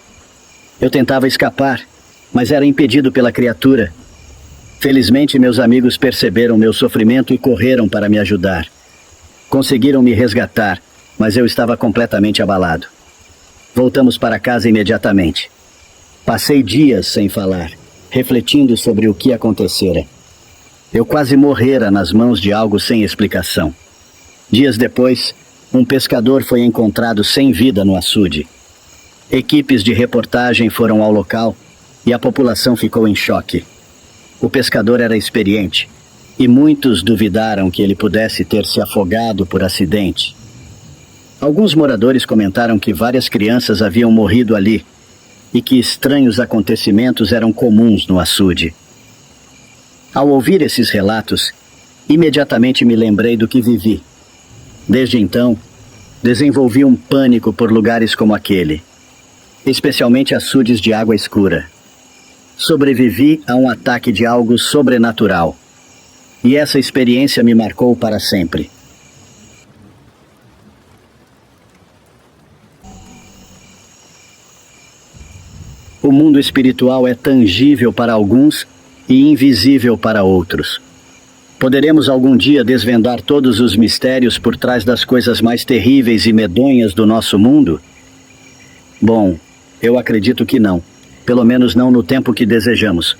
Eu tentava escapar, mas era impedido pela criatura. Felizmente, meus amigos perceberam meu sofrimento e correram para me ajudar. Conseguiram me resgatar, mas eu estava completamente abalado. Voltamos para casa imediatamente. Passei dias sem falar, refletindo sobre o que acontecera. Eu quase morrera nas mãos de algo sem explicação. Dias depois, um pescador foi encontrado sem vida no açude. Equipes de reportagem foram ao local e a população ficou em choque. O pescador era experiente e muitos duvidaram que ele pudesse ter se afogado por acidente. Alguns moradores comentaram que várias crianças haviam morrido ali e que estranhos acontecimentos eram comuns no açude. Ao ouvir esses relatos, imediatamente me lembrei do que vivi. Desde então, desenvolvi um pânico por lugares como aquele, especialmente açudes de água escura. Sobrevivi a um ataque de algo sobrenatural, e essa experiência me marcou para sempre. O mundo espiritual é tangível para alguns e invisível para outros. Poderemos algum dia desvendar todos os mistérios por trás das coisas mais terríveis e medonhas do nosso mundo? Bom, eu acredito que não. Pelo menos não no tempo que desejamos.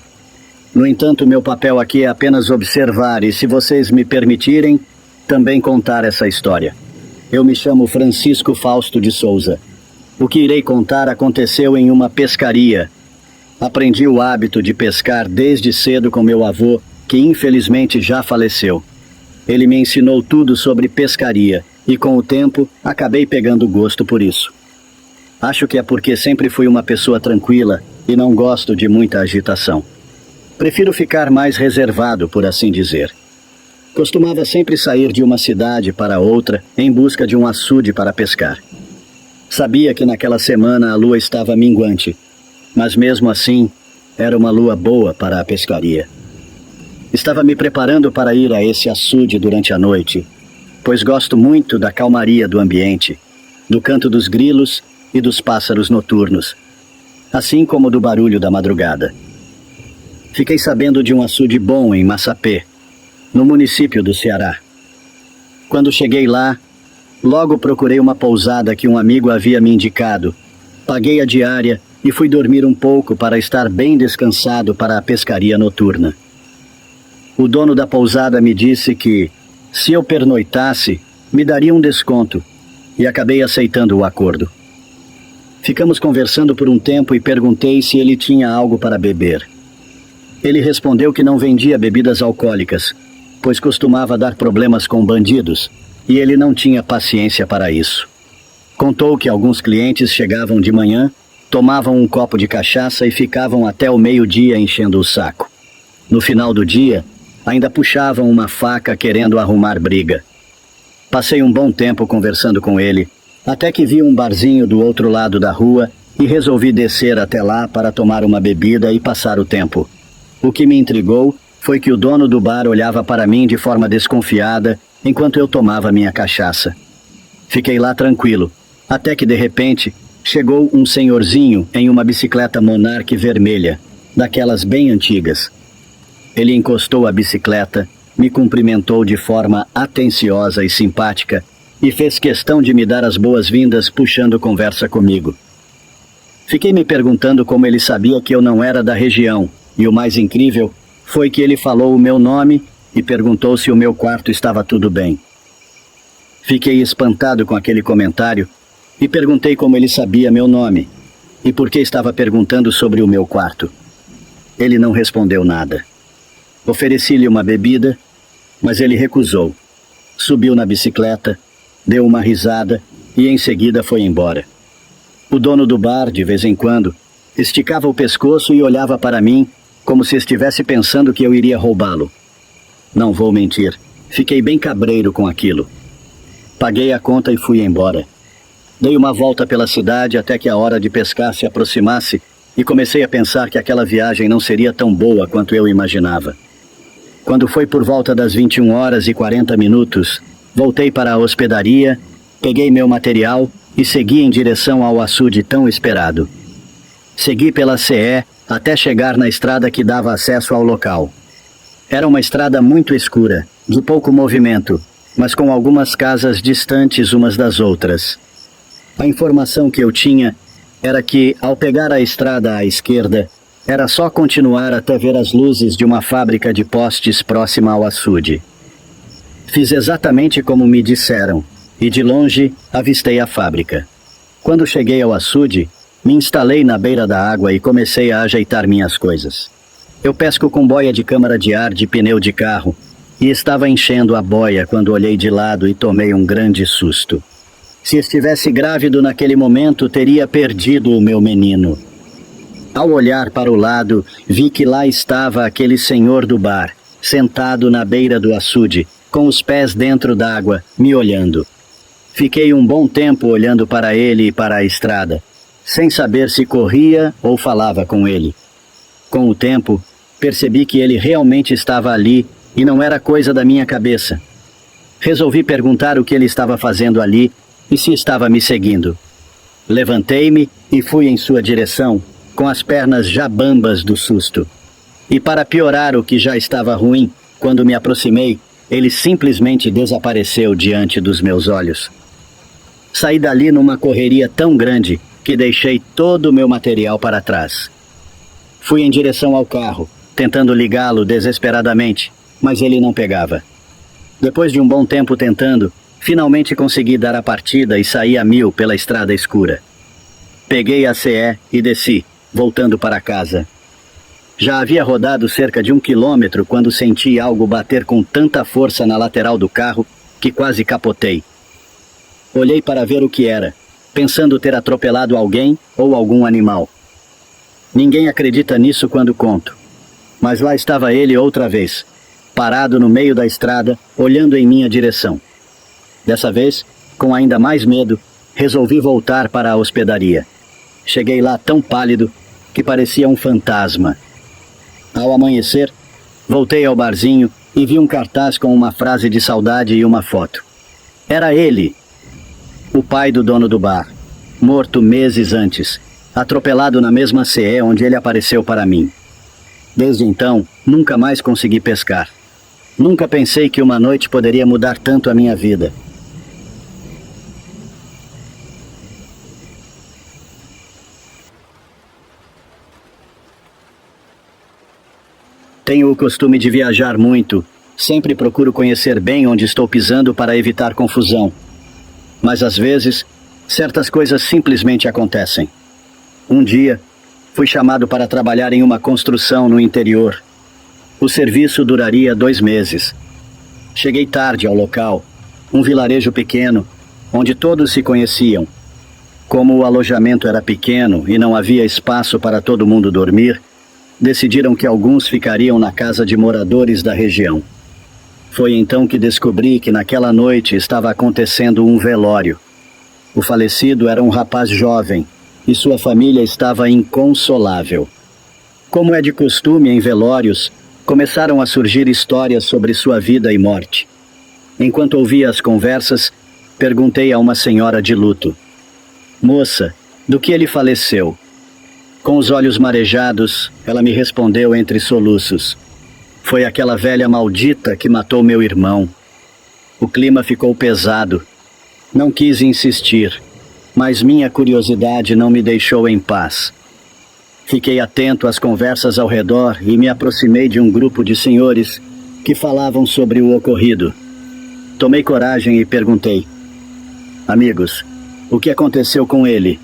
No entanto, meu papel aqui é apenas observar e, se vocês me permitirem, também contar essa história. Eu me chamo Francisco Fausto de Souza. O que irei contar aconteceu em uma pescaria. Aprendi o hábito de pescar desde cedo com meu avô, que infelizmente já faleceu. Ele me ensinou tudo sobre pescaria e, com o tempo, acabei pegando gosto por isso. Acho que é porque sempre fui uma pessoa tranquila e não gosto de muita agitação. Prefiro ficar mais reservado, por assim dizer. Costumava sempre sair de uma cidade para outra em busca de um açude para pescar. Sabia que naquela semana a lua estava minguante, mas mesmo assim era uma lua boa para a pescaria. Estava me preparando para ir a esse açude durante a noite, pois gosto muito da calmaria do ambiente, do canto dos grilos e dos pássaros noturnos, assim como do barulho da madrugada. Fiquei sabendo de um açude bom em Massapê, no município do Ceará. Quando cheguei lá, logo procurei uma pousada que um amigo havia me indicado, paguei a diária e fui dormir um pouco para estar bem descansado para a pescaria noturna. O dono da pousada me disse que, se eu pernoitasse, me daria um desconto, e acabei aceitando o acordo. Ficamos conversando por um tempo e perguntei se ele tinha algo para beber. Ele respondeu que não vendia bebidas alcoólicas, pois costumava dar problemas com bandidos, e ele não tinha paciência para isso. Contou que alguns clientes chegavam de manhã, tomavam um copo de cachaça e ficavam até o meio-dia enchendo o saco. No final do dia, ainda puxavam uma faca querendo arrumar briga. Passei um bom tempo conversando com ele, até que vi um barzinho do outro lado da rua e resolvi descer até lá para tomar uma bebida e passar o tempo. O que me intrigou foi que o dono do bar olhava para mim de forma desconfiada enquanto eu tomava minha cachaça. Fiquei lá tranquilo, até que de repente chegou um senhorzinho em uma bicicleta Monarch vermelha, daquelas bem antigas. Ele encostou a bicicleta, me cumprimentou de forma atenciosa e simpática e fez questão de me dar as boas-vindas puxando conversa comigo. Fiquei me perguntando como ele sabia que eu não era da região, e o mais incrível foi que ele falou o meu nome e perguntou se o meu quarto estava tudo bem. Fiquei espantado com aquele comentário e perguntei como ele sabia meu nome e por que estava perguntando sobre o meu quarto. Ele não respondeu nada. Ofereci-lhe uma bebida, mas ele recusou. Subiu na bicicleta, deu uma risada e em seguida foi embora. O dono do bar, de vez em quando, esticava o pescoço e olhava para mim como se estivesse pensando que eu iria roubá-lo. Não vou mentir, fiquei bem cabreiro com aquilo. Paguei a conta e fui embora. Dei uma volta pela cidade até que a hora de pescar se aproximasse e comecei a pensar que aquela viagem não seria tão boa quanto eu imaginava. Quando foi por volta das 21h40, voltei para a hospedaria, peguei meu material e segui em direção ao açude tão esperado. Segui pela CE até chegar na estrada que dava acesso ao local. Era uma estrada muito escura, de pouco movimento, mas com algumas casas distantes umas das outras. A informação que eu tinha era que, ao pegar a estrada à esquerda, era só continuar até ver as luzes de uma fábrica de postes próxima ao açude. Fiz exatamente como me disseram, e de longe avistei a fábrica. Quando cheguei ao açude, me instalei na beira da água e comecei a ajeitar minhas coisas. Eu pesco com boia de câmara de ar de pneu de carro, e estava enchendo a boia quando olhei de lado e tomei um grande susto. Se estivesse grávido naquele momento, teria perdido o meu menino. Ao olhar para o lado, vi que lá estava aquele senhor do bar, sentado na beira do açude, com os pés dentro d'água, me olhando. Fiquei um bom tempo olhando para ele e para a estrada, sem saber se corria ou falava com ele. Com o tempo, percebi que ele realmente estava ali e não era coisa da minha cabeça. Resolvi perguntar o que ele estava fazendo ali e se estava me seguindo. Levantei-me e fui em sua direção, com as pernas já bambas do susto. E para piorar o que já estava ruim, quando me aproximei, ele simplesmente desapareceu diante dos meus olhos. Saí dali numa correria tão grande que deixei todo o meu material para trás. Fui em direção ao carro, tentando ligá-lo desesperadamente, mas ele não pegava. Depois de um bom tempo tentando, finalmente consegui dar a partida e saí a 1000 pela estrada escura. Peguei a CE e desci, voltando para casa. Já havia rodado cerca de 1 quilômetro quando senti algo bater com tanta força na lateral do carro que quase capotei. Olhei para ver o que era, pensando ter atropelado alguém ou algum animal. Ninguém acredita nisso quando conto, mas lá estava ele outra vez, parado no meio da estrada, olhando em minha direção. Dessa vez, com ainda mais medo, resolvi voltar para a hospedaria. Cheguei lá tão pálido que parecia um fantasma. Ao amanhecer, voltei ao barzinho e vi um cartaz com uma frase de saudade e uma foto. Era ele, o pai do dono do bar, morto meses antes, atropelado na mesma CE onde ele apareceu para mim. Desde então, nunca mais consegui pescar. Nunca pensei que uma noite poderia mudar tanto a minha vida. Tenho o costume de viajar muito. Sempre procuro conhecer bem onde estou pisando para evitar confusão. Mas às vezes, certas coisas simplesmente acontecem. Um dia, fui chamado para trabalhar em uma construção no interior. O serviço duraria 2 meses. Cheguei tarde ao local, um vilarejo pequeno, onde todos se conheciam. Como o alojamento era pequeno e não havia espaço para todo mundo dormir, decidiram que alguns ficariam na casa de moradores da região. Foi então que descobri que naquela noite estava acontecendo um velório. O falecido era um rapaz jovem e sua família estava inconsolável. Como é de costume em velórios, começaram a surgir histórias sobre sua vida e morte. Enquanto ouvia as conversas, perguntei a uma senhora de luto: "Moça, do que ele faleceu?" Com os olhos marejados, ela me respondeu entre soluços: "Foi aquela velha maldita que matou meu irmão." O clima ficou pesado. Não quis insistir, mas minha curiosidade não me deixou em paz. Fiquei atento às conversas ao redor e me aproximei de um grupo de senhores que falavam sobre o ocorrido. Tomei coragem e perguntei: "Amigos, o que aconteceu com ele?"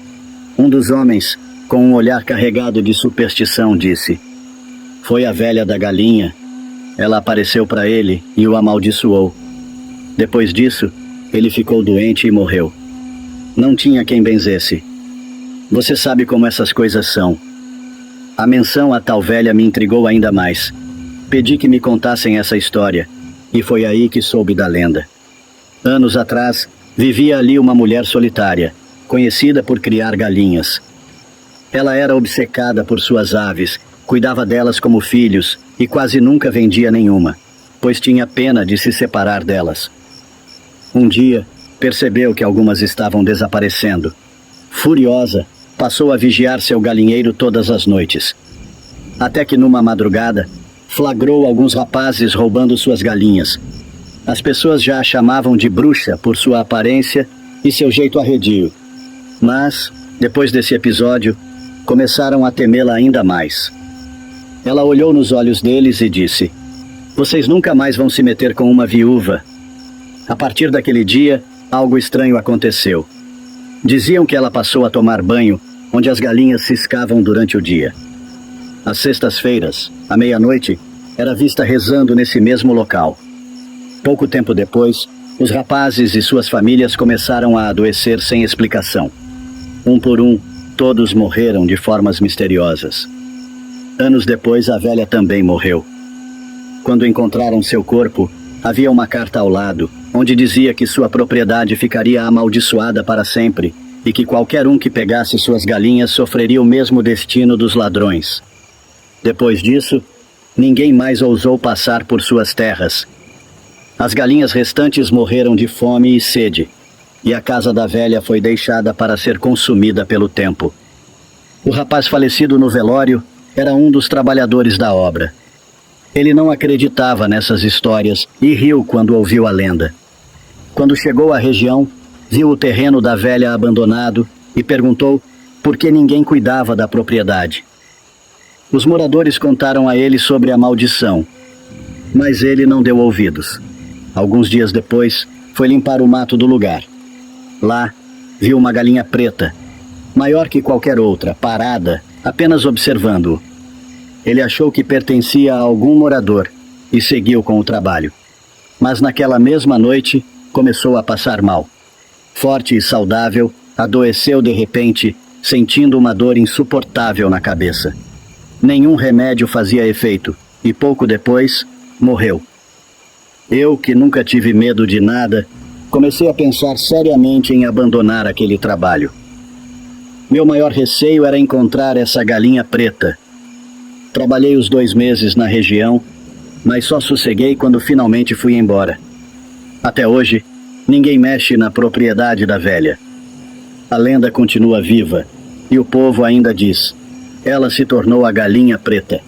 Um dos homens, com um olhar carregado de superstição, disse: "Foi a velha da galinha. Ela apareceu para ele e o amaldiçoou. Depois disso, ele ficou doente e morreu. Não tinha quem benzesse. Você sabe como essas coisas são." A menção a tal velha me intrigou ainda mais. Pedi que me contassem essa história, e foi aí que soube da lenda. Anos atrás, vivia ali uma mulher solitária, conhecida por criar galinhas. Ela era obcecada por suas aves, cuidava delas como filhos e quase nunca vendia nenhuma, pois tinha pena de se separar delas. Um dia, percebeu que algumas estavam desaparecendo. Furiosa, passou a vigiar seu galinheiro todas as noites. Até que numa madrugada, flagrou alguns rapazes roubando suas galinhas. As pessoas já a chamavam de bruxa por sua aparência e seu jeito arredio. Mas, depois desse episódio, começaram a temê-la ainda mais. Ela olhou nos olhos deles e disse: "Vocês nunca mais vão se meter com uma viúva." A partir daquele dia, algo estranho aconteceu. Diziam que ela passou a tomar banho onde as galinhas ciscavam durante o dia. Às sextas-feiras, à meia-noite, era vista rezando nesse mesmo local. Pouco tempo depois, os rapazes e suas famílias começaram a adoecer sem explicação. Um por um, todos morreram de formas misteriosas. Anos depois, a velha também morreu. Quando encontraram seu corpo, havia uma carta ao lado, onde dizia que sua propriedade ficaria amaldiçoada para sempre e que qualquer um que pegasse suas galinhas sofreria o mesmo destino dos ladrões. Depois disso, ninguém mais ousou passar por suas terras. As galinhas restantes morreram de fome e sede, e a casa da velha foi deixada para ser consumida pelo tempo. O rapaz falecido no velório era um dos trabalhadores da obra. Ele não acreditava nessas histórias e riu quando ouviu a lenda. Quando chegou à região, viu o terreno da velha abandonado e perguntou por que ninguém cuidava da propriedade. Os moradores contaram a ele sobre a maldição, mas ele não deu ouvidos. Alguns dias depois, foi limpar o mato do lugar. Lá, viu uma galinha preta, maior que qualquer outra, parada, apenas observando-o. Ele achou que pertencia a algum morador e seguiu com o trabalho. Mas naquela mesma noite, começou a passar mal. Forte e saudável, adoeceu de repente, sentindo uma dor insuportável na cabeça. Nenhum remédio fazia efeito e pouco depois, morreu. Eu, que nunca tive medo de nada, comecei a pensar seriamente em abandonar aquele trabalho. Meu maior receio era encontrar essa galinha preta. Trabalhei os 2 meses na região, mas só sosseguei quando finalmente fui embora. Até hoje, ninguém mexe na propriedade da velha. A lenda continua viva, e o povo ainda diz: ela se tornou a galinha preta.